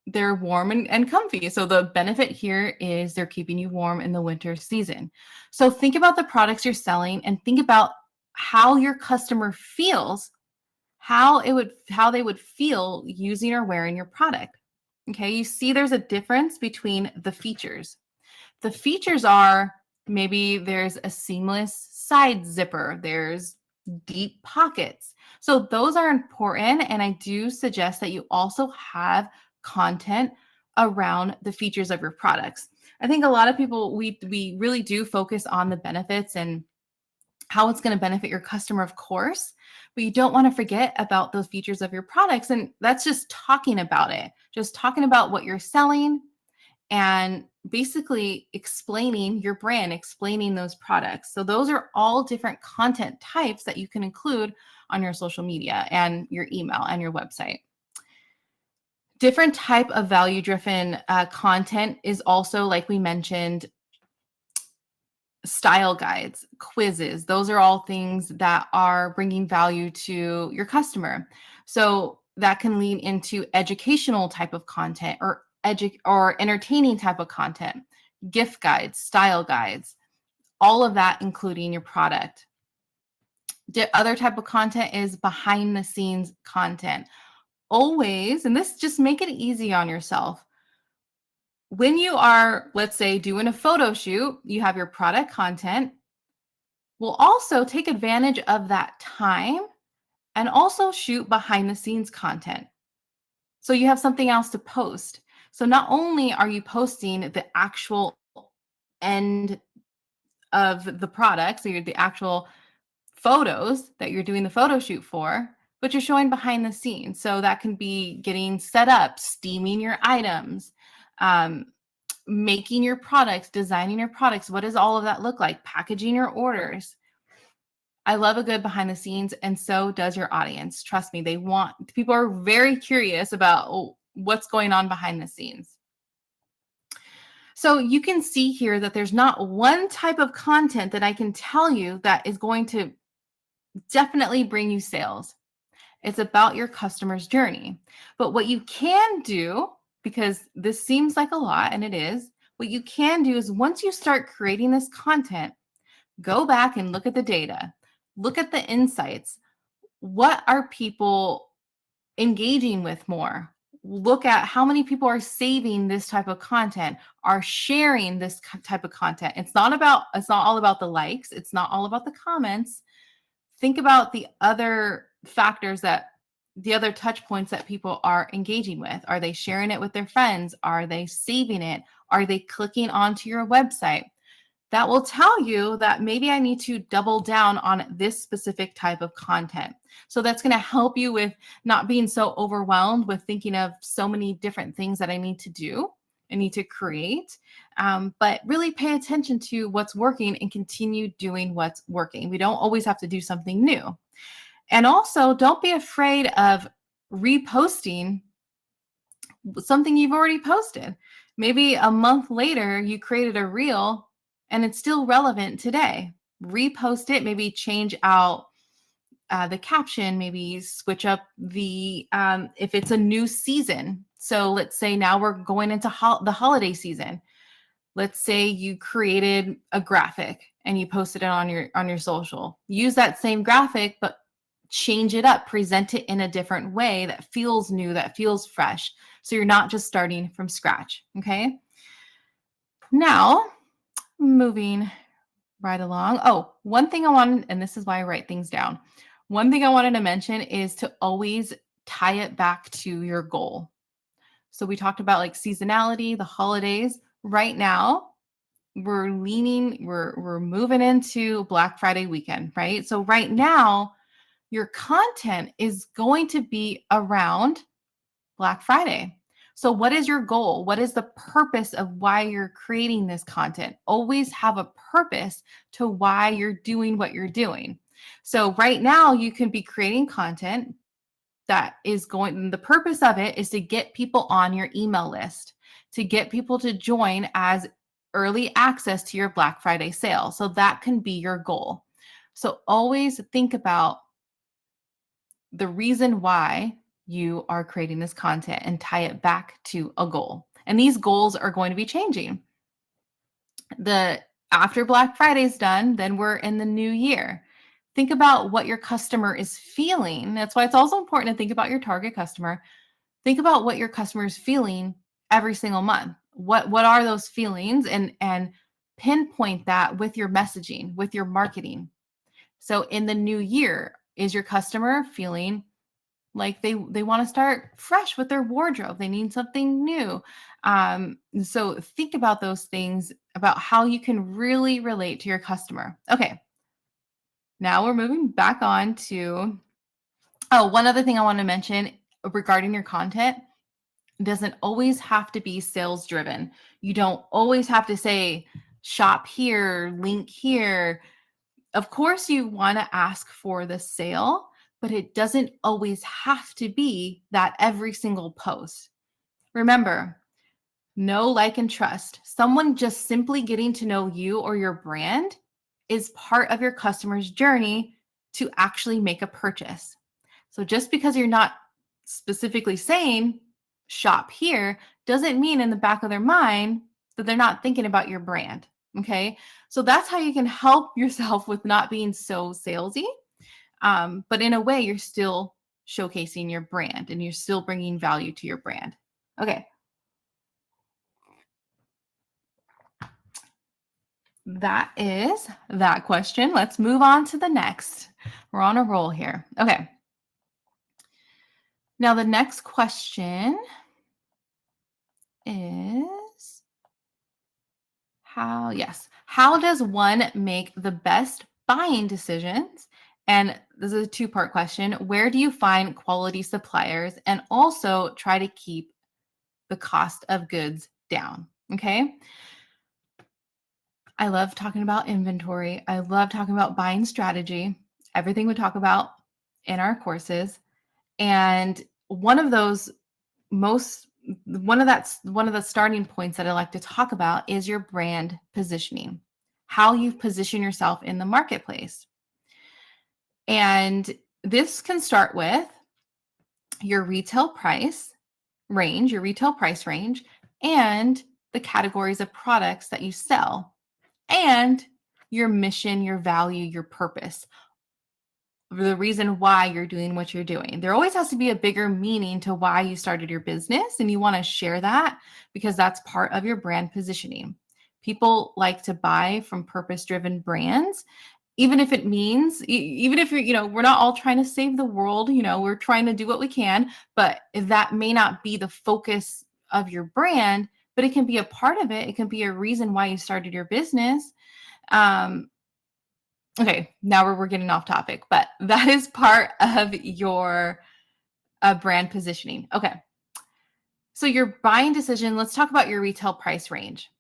they're warm and comfy. So the benefit here is they're keeping you warm in the winter season. So think about the products you're selling and think about how your customer feels, how they would feel using or wearing your product. Okay, you see there's a difference between the features. The features are maybe there's a seamless side zipper, there's deep pockets. So those are important, and I do suggest that you also have content around the features of your products. I think a lot of people, we really do focus on the benefits and how it's going to benefit your customer, of course, but you don't want to forget about those features of your products. And that's just talking about it, just talking about what you're selling and basically explaining your brand, explaining those products. So those are all different content types that you can include on your social media and your email and your website. Different type of value-driven content is also, like we mentioned, style guides, quizzes. Those are all things that are bringing value to your customer. So that can lean into educational type of content or entertaining type of content, gift guides, style guides, all of that including your product. The other type of content is behind the scenes content. Always, and this, just make it easy on yourself. When you are, let's say, doing a photo shoot, you have your product content. We'll also take advantage of that time and also shoot behind the scenes content. So you have something else to post. So not only are you posting the actual end of the product, so you're the actual photos that you're doing the photo shoot for, but you're showing behind the scenes. So that can be getting set up, steaming your items, making your products, designing your products. What does all of that look like? Packaging your orders. I love a good behind the scenes, and so does your audience. Trust me, people are very curious about what's going on behind the scenes. So you can see here that there's not one type of content that I can tell you that is going to definitely bring you sales. It's about your customer's journey. But what you can do, because this seems like a lot, and it is, what you can do is once you start creating this content, go back and look at the data, look at the insights. What are people engaging with more? Look at how many people are saving this type of content, are sharing this type of content. It's not all about the likes. It's not all about the comments. Think about the other factors, the other touch points that people are engaging with. Are they sharing it with their friends? Are they saving it? Are they clicking onto your website? That will tell you that maybe I need to double down on this specific type of content. So that's going to help you with not being so overwhelmed with thinking of so many different things that I need to do, I need to create, but really pay attention to what's working and continue doing what's working. We don't always have to do something new. And also, don't be afraid of reposting something you've already posted. Maybe a month later, you created a reel and it's still relevant today. Repost it, maybe change out the caption, maybe switch up if it's a new season. So let's say now we're going into the holiday season. Let's say you created a graphic and you posted it on your social. Use that same graphic, but change it up, present it in a different way that feels new, that feels fresh. So you're not just starting from scratch. Okay. Now, moving right along. Oh, one thing I wanted, and this is why I write things down. One thing I wanted to mention is to always tie it back to your goal. So we talked about like seasonality, the holidays. Right now, we're moving into Black Friday weekend, right? So right now, your content is going to be around Black Friday. So, what is your goal? What is the purpose of why you're creating this content? Always have a purpose to why you're doing what you're doing. So, right now, you can be creating content that is going, the purpose of it is to get people on your email list, to get people to join as early access to your Black Friday sale. So, that can be your goal. So, always think about the reason why you are creating this content and tie it back to a goal. And these goals are going to be changing. The after Black Friday is done, then we're in the new year. Think about what your customer is feeling. That's why it's also important to think about your target customer. Think about what your customer is feeling every single month. What are those feelings, and pinpoint that with your messaging, with your marketing. So in the new year, is your customer feeling like they want to start fresh with their wardrobe? They need something new. So think about those things, about how you can really relate to your customer. Okay, now we're moving back on to, oh, one other thing I want to mention regarding your content. It doesn't always have to be sales driven. You don't always have to say shop here, link here. Of course, you want to ask for the sale, but it doesn't always have to be that every single post. Remember, know, like, and trust. Someone just simply getting to know you or your brand is part of your customer's journey to actually make a purchase. So just because you're not specifically saying shop here doesn't mean in the back of their mind that they're not thinking about your brand. Okay. So that's how you can help yourself with not being so salesy. But in a way, you're still showcasing your brand and you're still bringing value to your brand. Okay. That is that question. Let's move on to the next. We're on a roll here. Okay. Now, the next question is how does one make the best buying decisions? And this is a two-part question. Where do you find quality suppliers, and also try to keep the cost of goods down? Okay. I love talking about inventory. I love talking about buying strategy, everything we talk about in our courses. And most one of the starting points that I like to talk about is your brand positioning, how you position yourself in the marketplace. And this can start with your retail price range, and the categories of products that you sell, and your mission, your value, your purpose, the reason why you're doing what you're doing. There always has to be a bigger meaning to why you started your business, and you want to share that because that's part of your brand positioning. People like to buy from purpose-driven brands, even if it means, even if you're, we're not all trying to save the world, we're trying to do what we can, but that may not be the focus of your brand, but it can be a part of it. It can be a reason why you started your business. Okay, now we're getting off topic, but that is part of your brand positioning. Okay, so your buying decision, let's talk about your retail price range.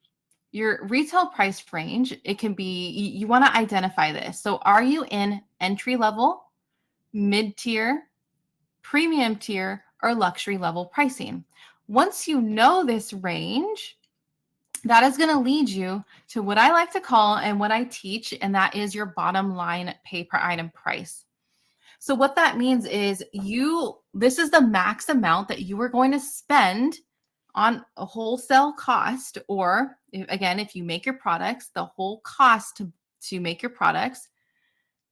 Your retail price range, it can be, you want to identify this. So are you in entry level, mid-tier, premium tier, or luxury level pricing? Once you know this range, that is going to lead you to what I like to call and what I teach, and that is your bottom line pay per item price. So what that means is this is the max amount that you are going to spend on a wholesale cost, or if you make your products, the whole cost to make your products.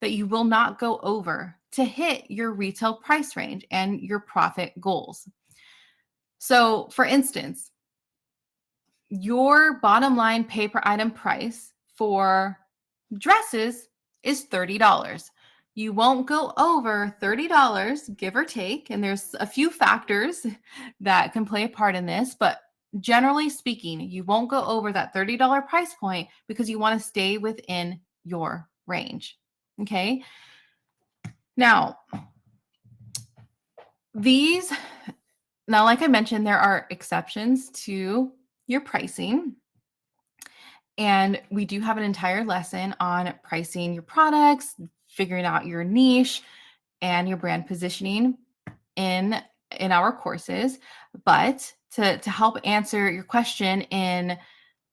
that you will not go over to hit your retail price range and your profit goals. So, for instance, your bottom line pay per item price for dresses is $30. You won't go over $30, give or take. And there's a few factors that can play a part in this, but generally speaking, you won't go over that $30 price point because you want to stay within your range. Okay. Now, like I mentioned, there are exceptions to your pricing. And we do have an entire lesson on pricing your products, figuring out your niche and your brand positioning in our courses. But to help answer your question in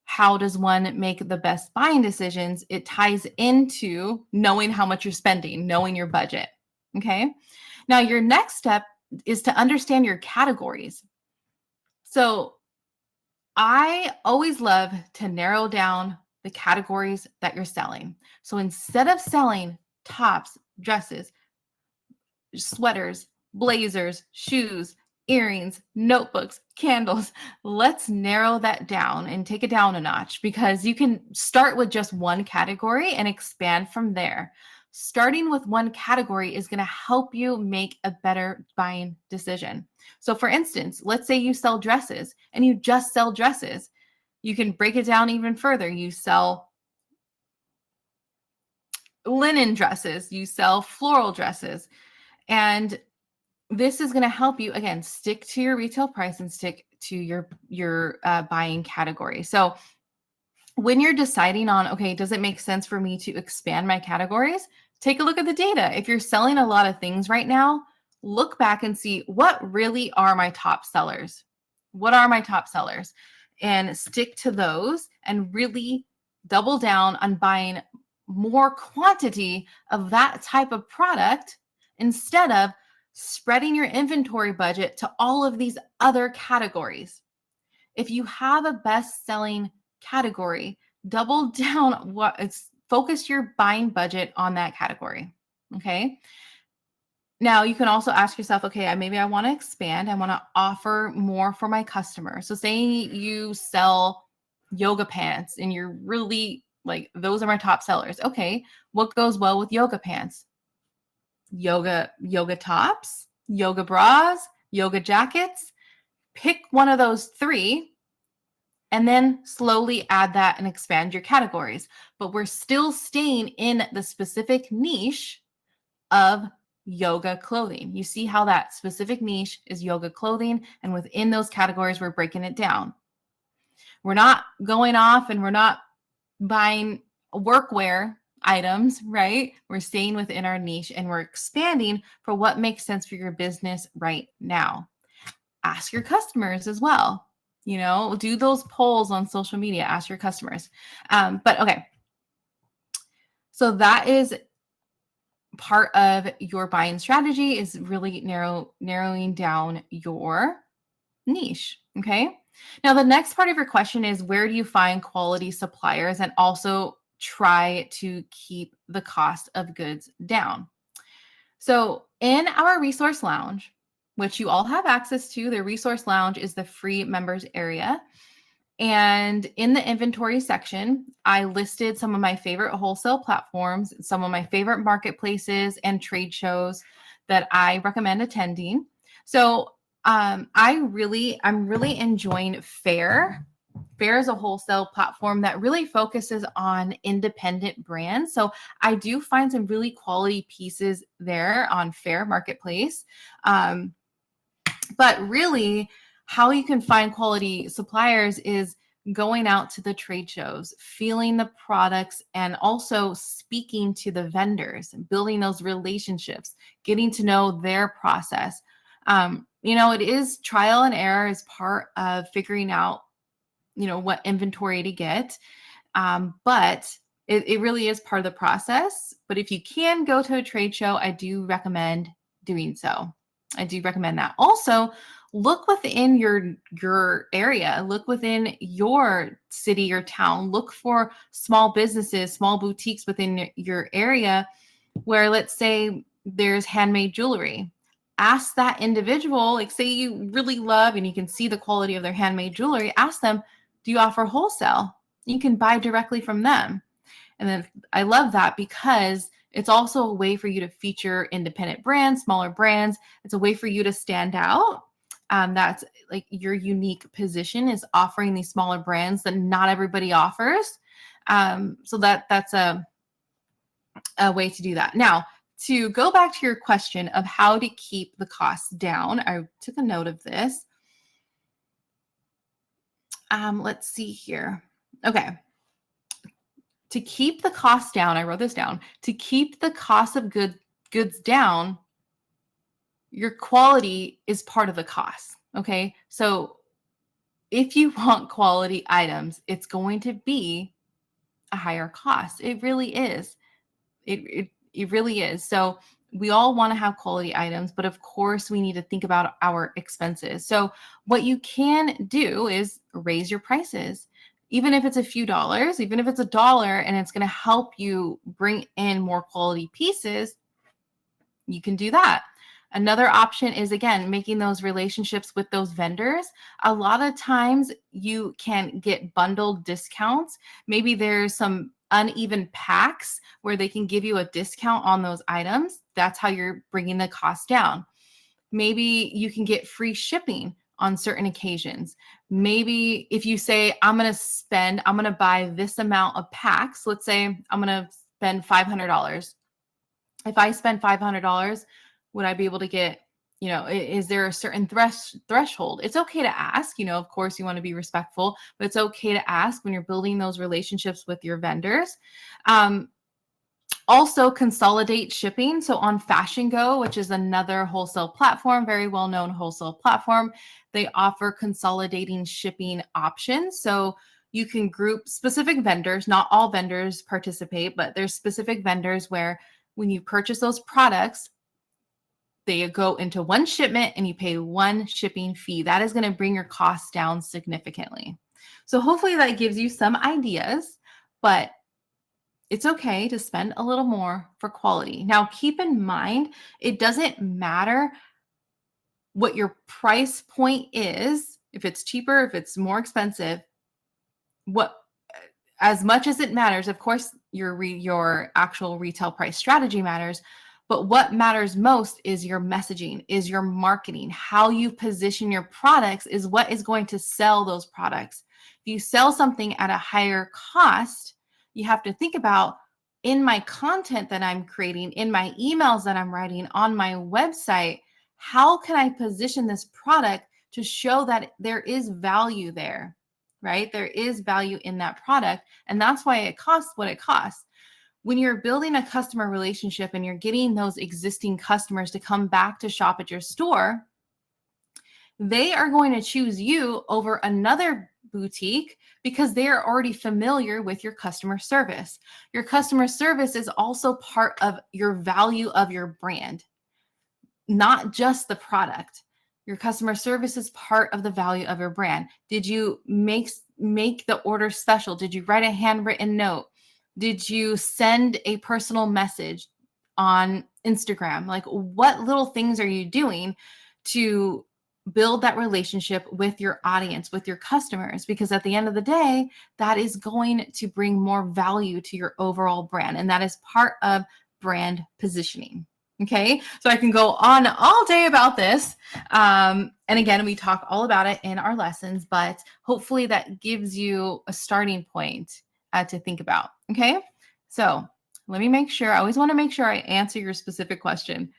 how does one make the best buying decisions, it ties into knowing how much you're spending, knowing your budget. Okay. Now, your next step is to understand your categories. So I always love to narrow down the categories that you're selling. So instead of selling tops, dresses, sweaters, blazers, shoes, earrings, notebooks, candles, let's narrow that down and take it down a notch, because you can start with just one category and expand from there. Starting with one category is going to help you make a better buying decision. So for instance, let's say you sell dresses and you just sell dresses. You can break it down even further. You sell linen dresses, you sell floral dresses, and this is going to help you, again, stick to your retail price and stick to your buying category. So when you're deciding on, okay, does it make sense for me to expand my categories? Take a look at the data. If you're selling a lot of things right now, look back and see what really are my top sellers. What are my top sellers? And stick to those and really double down on buying more quantity of that type of product instead of spreading your inventory budget to all of these other categories. If you have a best-selling category, double down focus your buying budget on that category. Okay. Now you can also ask yourself, okay, maybe I want to expand. I want to offer more for my customer. So say you sell yoga pants and you're really like, those are my top sellers. Okay. What goes well with yoga pants? Yoga tops, yoga bras, yoga jackets. Pick one of those three and then slowly add that and expand your categories. But we're still staying in the specific niche of yoga clothing. You see how that specific niche is yoga clothing, and within those categories, we're breaking it down. We're not going off and we're not buying workwear items, right? We're staying within our niche and we're expanding for what makes sense for your business right now. Ask your customers as well. Do those polls on social media, ask your customers. But okay. So that is part of your buying strategy, is really narrowing down your niche. Okay. Now, the next part of your question is, where do you find quality suppliers and also try to keep the cost of goods down? So in our resource lounge, which you all have access to, the resource lounge is the free members area. And in the inventory section, I listed some of my favorite wholesale platforms, some of my favorite marketplaces and trade shows that I recommend attending. So I'm really enjoying Fair. Fair is a wholesale platform that really focuses on independent brands. So I do find some really quality pieces there on Fair Marketplace. But really, how you can find quality suppliers is going out to the trade shows, feeling the products, and also speaking to the vendors, building those relationships, getting to know their process. It is trial and error as part of figuring out, what inventory to get. But it really is part of the process. But if you can go to a trade show, I do recommend doing so. I do recommend that. Also, look within your area, look within your city or town, look for small businesses, small boutiques within your area where let's say there's handmade jewelry. Ask that individual, like say you really love and you can see the quality of their handmade jewelry, ask them, do you offer wholesale? You can buy directly from them. And then I love that because it's also a way for you to feature independent brands, smaller brands. It's a way for you to stand out. That's like your unique position is offering these smaller brands that not everybody offers. So that's a way to do that. Now, to go back to your question of how to keep the costs down, I took a note of this. Let's see here. Okay. To keep the cost down, I wrote this down. To keep the cost of goods down, your quality is part of the cost. Okay. So if you want quality items, it's going to be a higher cost. It really is. It really is. So we all want to have quality items, but of course we need to think about our expenses. So what you can do is raise your prices. Even if it's a few dollars, even if it's $1 and it's going to help you bring in more quality pieces, you can do that. Another option is, again, making those relationships with those vendors. A lot of times you can get bundled discounts. Maybe there's some uneven packs where they can give you a discount on those items. That's how you're bringing the cost down. Maybe you can get free shipping on certain occasions. Maybe if you say, I'm going to buy this amount of packs. Let's say I'm going to spend $500. If I spend $500, would I be able to get, is there a certain threshold? It's okay to ask, of course you want to be respectful, but it's okay to ask when you're building those relationships with your vendors. Also consolidate shipping. So on Fashion Go, which is another wholesale platform, very well-known wholesale platform, they offer consolidating shipping options. So you can group specific vendors. Not all vendors participate, but there's specific vendors where when you purchase those products, they go into one shipment and you pay one shipping fee. That is going to bring your costs down significantly. So hopefully that gives you some ideas, but it's okay to spend a little more for quality. Now, keep in mind, it doesn't matter what your price point is, if it's cheaper, if it's more expensive, as much as it matters, of course, your actual retail price strategy matters, but what matters most is your messaging, is your marketing. How you position your products is what is going to sell those products. If you sell something at a higher cost, you have to think about, in my content that I'm creating, in my emails that I'm writing, on my website, how can I position this product to show that there is value there, right? There is value in that product, and that's why it costs what it costs. When you're building a customer relationship and you're getting those existing customers to come back to shop at your store, they are going to choose you over another boutique because they are already familiar with your customer service. Your customer service is also part of your value of your brand, not just the product. Your customer service is part of the value of your brand. Did you make the order special? Did you write a handwritten note? Did you send a personal message on Instagram? Like, what little things are you doing to build that relationship with your audience, with your customers? Because at the end of the day, that is going to bring more value to your overall brand. And that is part of brand positioning. Okay, so I can go on all day about this. And again, we talk all about it in our lessons, but hopefully that gives you a starting point to think about. Okay, so let me make sure. I always want to make sure I answer your specific question.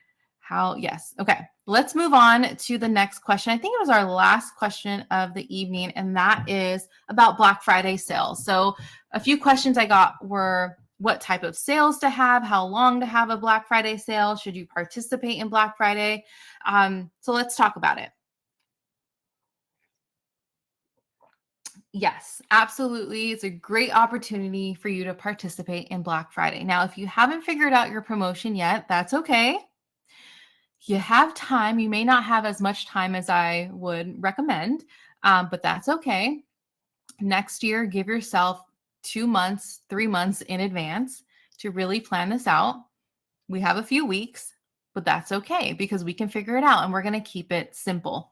Yes. Okay, let's move on to the next question. I think it was our last question of the evening, and that is about Black Friday sales. So a few questions I got were, what type of sales to have, how long to have a Black Friday sale, should you participate in Black Friday? So let's talk about it. Yes, absolutely. It's a great opportunity for you to participate in Black Friday. Now, if you haven't figured out your promotion yet, that's okay. You have time. You may not have as much time as I would recommend, but that's okay. Next year, give yourself 2 months, 3 months in advance to really plan this out. We have a few weeks, but that's okay because we can figure it out and we're going to keep it simple.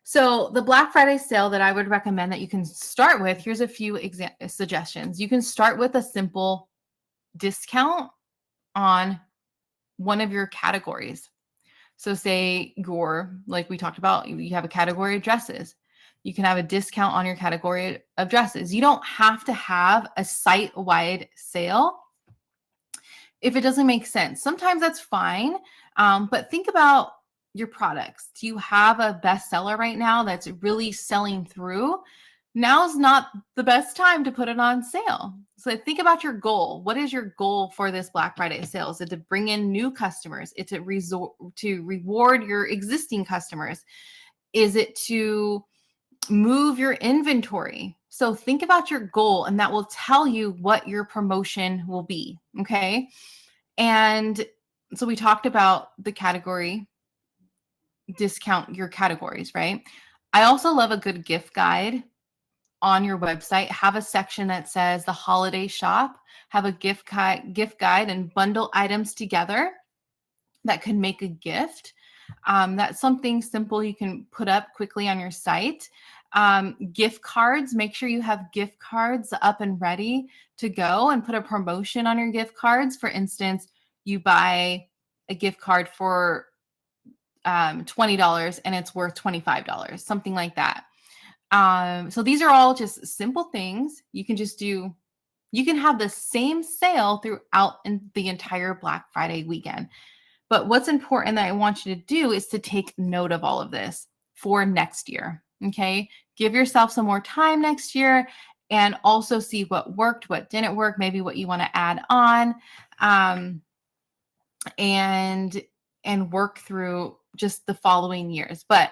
So the Black Friday sale that I would recommend that you can start with, here's a few suggestions. You can start with a simple discount on one of your categories. So say like we talked about, you have a category of dresses. You can have a discount on your category of dresses. You don't have to have a site-wide sale if it doesn't make sense. Sometimes that's fine, but think about your products. Do you have a bestseller right now that's really selling through? Now's not the best time to put it on sale. So think about your goal. What is your goal for this Black Friday sale? Is it to bring in new customers? Is it to reward your existing customers? Is it to move your inventory? So think about your goal, and that will tell you what your promotion will be. Okay. And so we talked about the category, discount your categories, right? I also love a good gift guide on your website. Have a section that says the holiday shop, have a gift guide and bundle items together that could make a gift. That's something simple you can put up quickly on your site. Gift cards, make sure you have gift cards up and ready to go and put a promotion on your gift cards. For instance, you buy a gift card for $20 and it's worth $25, something like that. So these are all just simple things you can just do. You can have the same sale throughout the entire Black Friday weekend. But what's important that I want you to do is to take note of all of this for next year. Okay. Give yourself some more time next year and also see what worked, what didn't work, maybe what you want to add on, and work through just the following years. But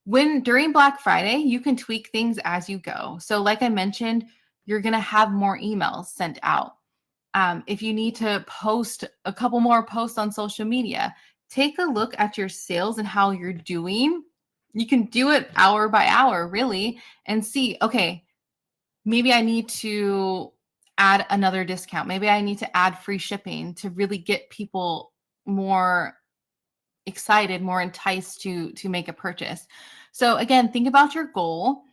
during Black Friday, you can tweak things as you go. So like I mentioned, you're going to have more emails sent out. If you need to post a couple more posts on social media, take a look at your sales and how you're doing. You can do it hour by hour, really, and see, okay, maybe I need to add another discount. Maybe I need to add free shipping to really get people more excited, more enticed to make a purchase. So again, think about your goal.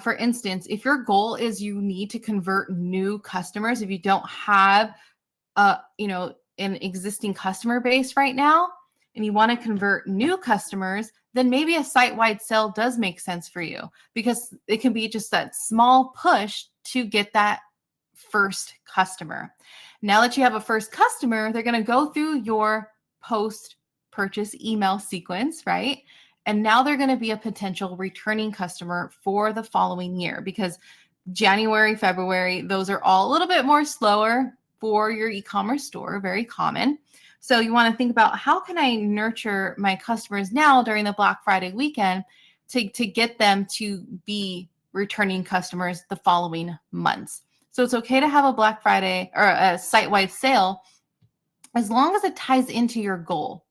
For instance, if your goal is you need to convert new customers, if you don't have an existing customer base right now, and you want to convert new customers, then maybe a site-wide sale does make sense for you because it can be just that small push to get that first customer. Now that you have a first customer, they're going to go through your post-purchase email sequence, right? And now they're going to be a potential returning customer for the following year because January, February, those are all a little bit more slower for your e-commerce store, very common. So you want to think about how can I nurture my customers now during the Black Friday weekend to get them to be returning customers the following months. So it's okay to have a Black Friday or a site-wide sale as long as it ties into your goal.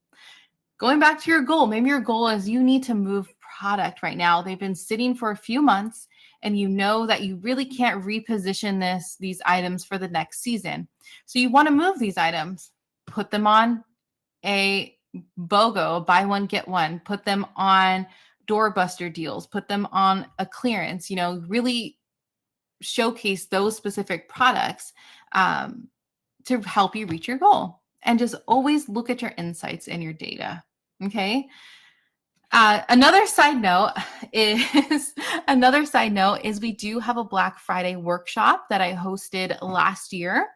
Going back to your goal, maybe your goal is you need to move product right now. They've been sitting for a few months and you know that you really can't reposition these items for the next season. So you want to move these items, put them on a BOGO, buy one, get one, put them on doorbuster deals, put them on a clearance, really showcase those specific products to help you reach your goal. And just always look at your insights and your data. Okay. Another side note is we do have a Black Friday workshop that I hosted last year.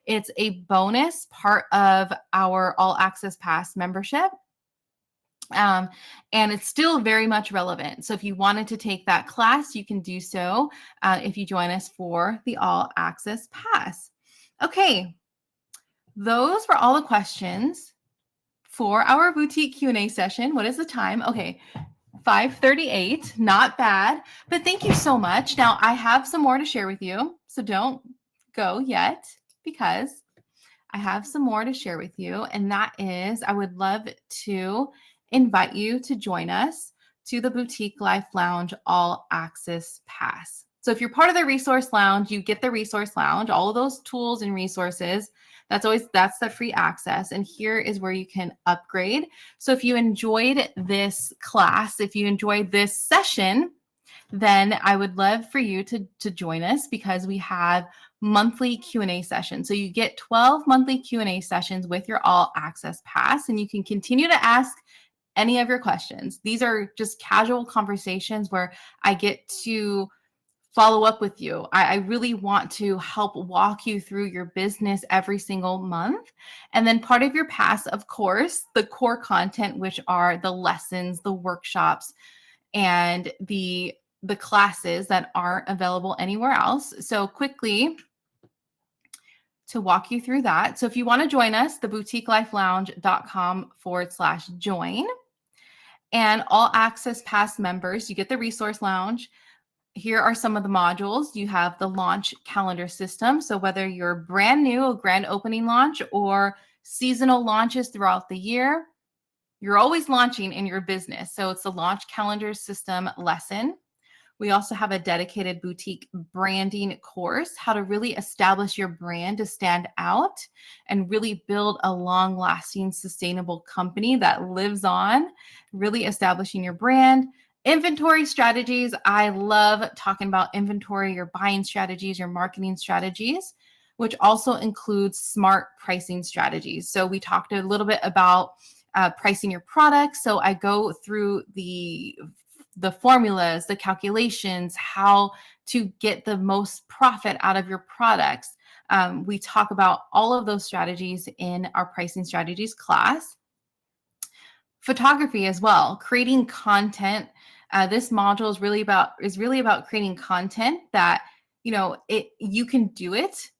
It's a bonus part of our All Access Pass membership. And it's still very much relevant. So if you wanted to take that class, you can do so if you join us for the All Access Pass. Okay. Those were all the questions for our boutique Q&A session. What is the time? Okay, 5:38, not bad, but thank you so much. Now I have some more to share with you, so don't go yet because I have some more to share with you, and that is I would love to invite you to join us to the Boutique Life Lounge All Access Pass. So if you're part of the Resource Lounge, you get the Resource Lounge, all of those tools and resources That's the free access. And here is where you can upgrade. So if you enjoyed this class, if you enjoyed this session, then I would love for you to join us, because we have monthly Q&A sessions. So you get 12 monthly Q&A sessions with your all access pass, and you can continue to ask any of your questions. These are just casual conversations where I get to follow up with you. I really want to help walk you through your business every single month. And then part of your pass, of course, the core content, which are the lessons, the workshops, and the classes that aren't available anywhere else. So quickly, to walk you through that. So if you want to join us, the boutiquelifelounge.com/join. And all access pass members, you get the resource lounge. Here are some of the modules. You have the launch calendar system. So whether you're brand new, a grand opening launch, or seasonal launches throughout the year, you're always launching in your business. So it's the launch calendar system lesson. We also have a dedicated boutique branding course, how to really establish your brand to stand out and really build a long-lasting, sustainable company that lives on, really establishing your brand. Inventory strategies. I love talking about inventory, your buying strategies, your marketing strategies, which also includes smart pricing strategies. So we talked a little bit about pricing your products. So I go through the formulas, the calculations, how to get the most profit out of your products. We talk about all of those strategies in our pricing strategies class. Photography as well, creating content. This module is really about creating content that, you can do it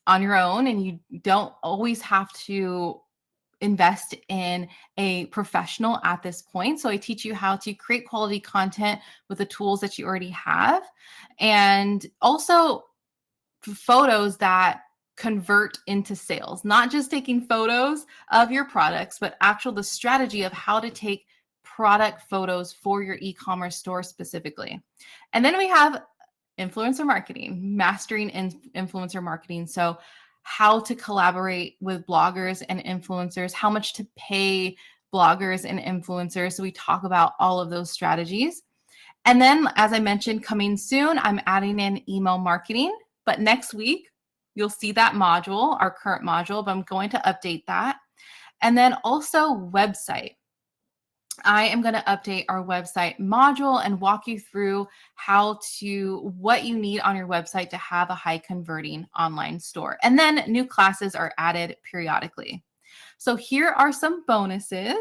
on your own, and you don't always have to invest in a professional at this point. So I teach you how to create quality content with the tools that you already have, and also photos that convert into sales, not just taking photos of your products, but the strategy of how to take product photos for your e-commerce store specifically. And then we have influencer marketing, mastering influencer marketing. So how to collaborate with bloggers and influencers, how much to pay bloggers and influencers. So we talk about all of those strategies. And then, as I mentioned, coming soon, I'm adding in email marketing. But next week, you'll see that module, our current module, but I'm going to update that. And then also website. I am going to update our website module and walk you through what you need on your website to have a high converting online store. And then new classes are added periodically. So here are some bonuses.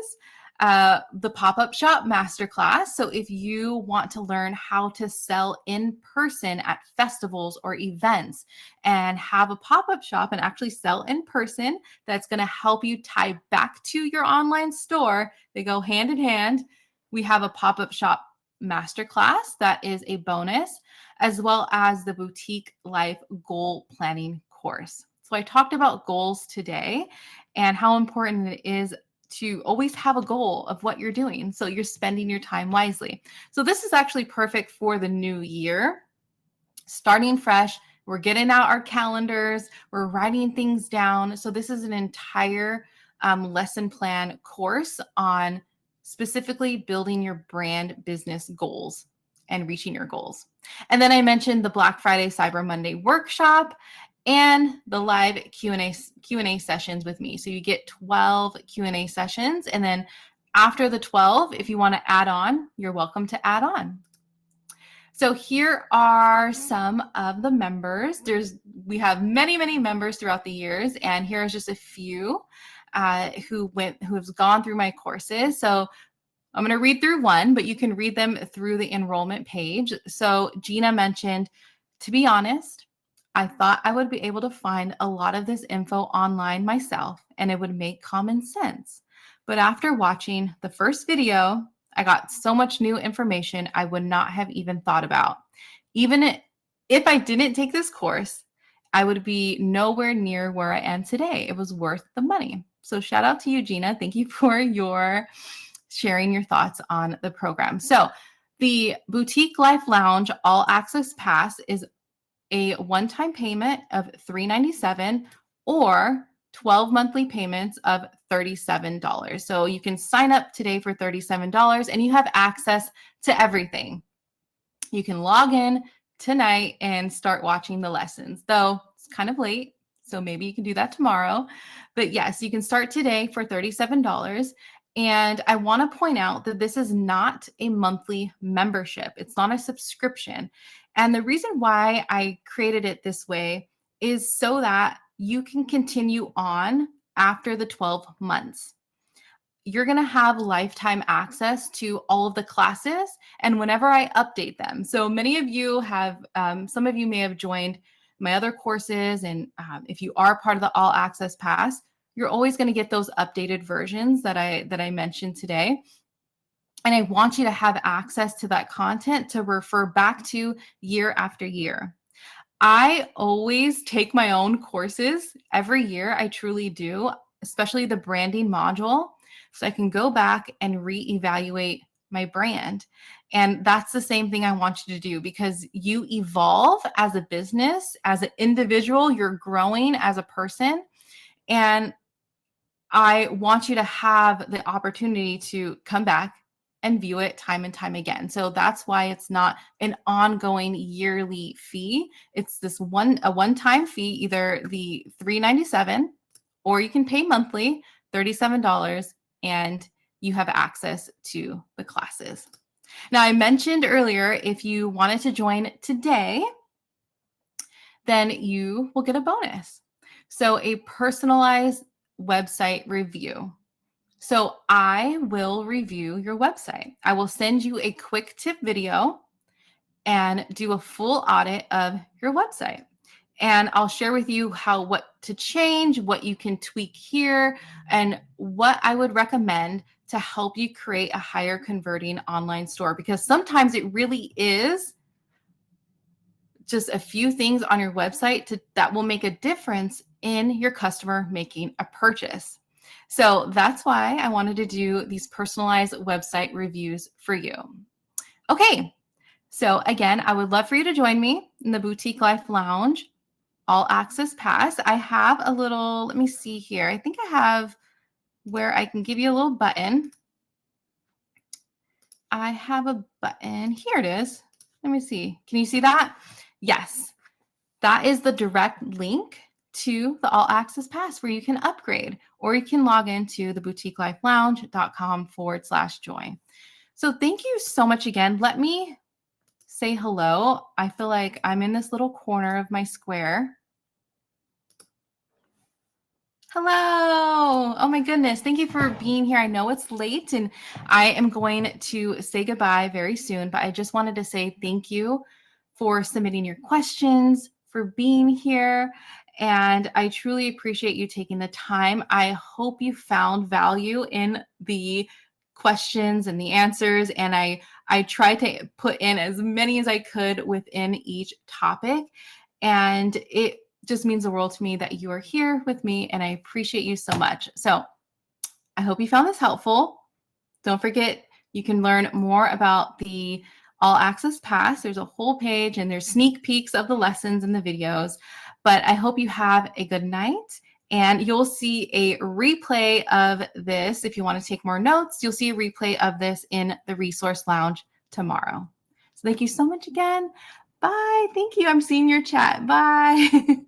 The pop-up shop masterclass. So if you want to learn how to sell in person at festivals or events and have a pop-up shop and actually sell in person, that's going to help you tie back to your online store. They go hand in hand. We have a pop-up shop masterclass that is a bonus, as well as the boutique life goal planning course. So I talked about goals today and how important it is to always have a goal of what you're doing, so you're spending your time wisely. So this is actually perfect for the new year. Starting fresh, we're getting out our calendars, we're writing things down. So this is an entire lesson plan course on specifically building your brand business goals and reaching your goals. And then I mentioned the Black Friday, Cyber Monday workshop and the live Q&A sessions with me. So you get 12 Q&A sessions. And then after the 12, if you want to add on, you're welcome to add on. So here are some of the members. We have many, many members throughout the years. And here's just a few who have gone through my courses. So I'm going to read through one, but you can read them through the enrollment page. So Gina mentioned, to be honest, I thought I would be able to find a lot of this info online myself and it would make common sense. But after watching the first video, I got so much new information I would not have even thought about. Even if I didn't take this course, I would be nowhere near where I am today. It was worth the money. So shout out to you, Gina. Thank you for sharing your thoughts on the program. So the Boutique Life Lounge All Access Pass is a one-time payment of $397, or 12 monthly payments of $37. So you can sign up today for $37 and you have access to everything. You can log in tonight and start watching the lessons, though it's kind of late. So maybe you can do that tomorrow. But yes, you can start today for $37. And I want to point out that this is not a monthly membership. It's not a subscription. And the reason why I created it this way is so that you can continue on after the 12 months. You're going to have lifetime access to all of the classes and whenever I update them. So many of you have, some of you may have joined my other courses. And if you are part of the All Access Pass, you're always going to get those updated versions that I mentioned today. And I want you to have access to that content to refer back to year after year. I always take my own courses every year. I truly do, especially the branding module. So I can go back and reevaluate my brand. And that's the same thing I want you to do because you evolve as a business, as an individual, you're growing as a person. And I want you to have the opportunity to come back and view it time and time again. So that's why it's not an ongoing yearly fee. It's a one-time fee, either the $397 or you can pay monthly, $37, and you have access to the classes. Now, I mentioned earlier, if you wanted to join today, then you will get a bonus. So a personalized website review. So I will review your website. I will send you a quick tip video and do a full audit of your website. And I'll share with you what to change, what you can tweak here, and what I would recommend to help you create a higher converting online store. Because sometimes it really is just a few things on your website that will make a difference in your customer making a purchase. So that's why I wanted to do these personalized website reviews for you. Okay, so again, I would love for you to join me in the Boutique Life Lounge All Access Pass. I have a little, let me see here. I think I have where I can give you a little button. I have a button. Here it is. Let me see. Can you see that? Yes. That is the direct link to the All Access Pass where you can upgrade, or you can log into the boutiquelifelounge.com/join. So thank you so much again. Let me say hello. I feel like I'm in this little corner of my square. Hello. Oh my goodness. Thank you for being here. I know it's late and I am going to say goodbye very soon, but I just wanted to say thank you for submitting your questions, for being here. And I truly appreciate you taking the time. I hope you found value in the questions and the answers. And I tried to put in as many as I could within each topic. And it just means the world to me that you are here with me, and I appreciate you so much. So I hope you found this helpful. Don't forget, you can learn more about the All Access Pass. There's a whole page and there's sneak peeks of the lessons and the videos. But I hope you have a good night, and you'll see a replay of this. If you want to take more notes, you'll see a replay of this in the Resource Lounge tomorrow. So thank you so much again. Bye. Thank you. I'm seeing your chat. Bye.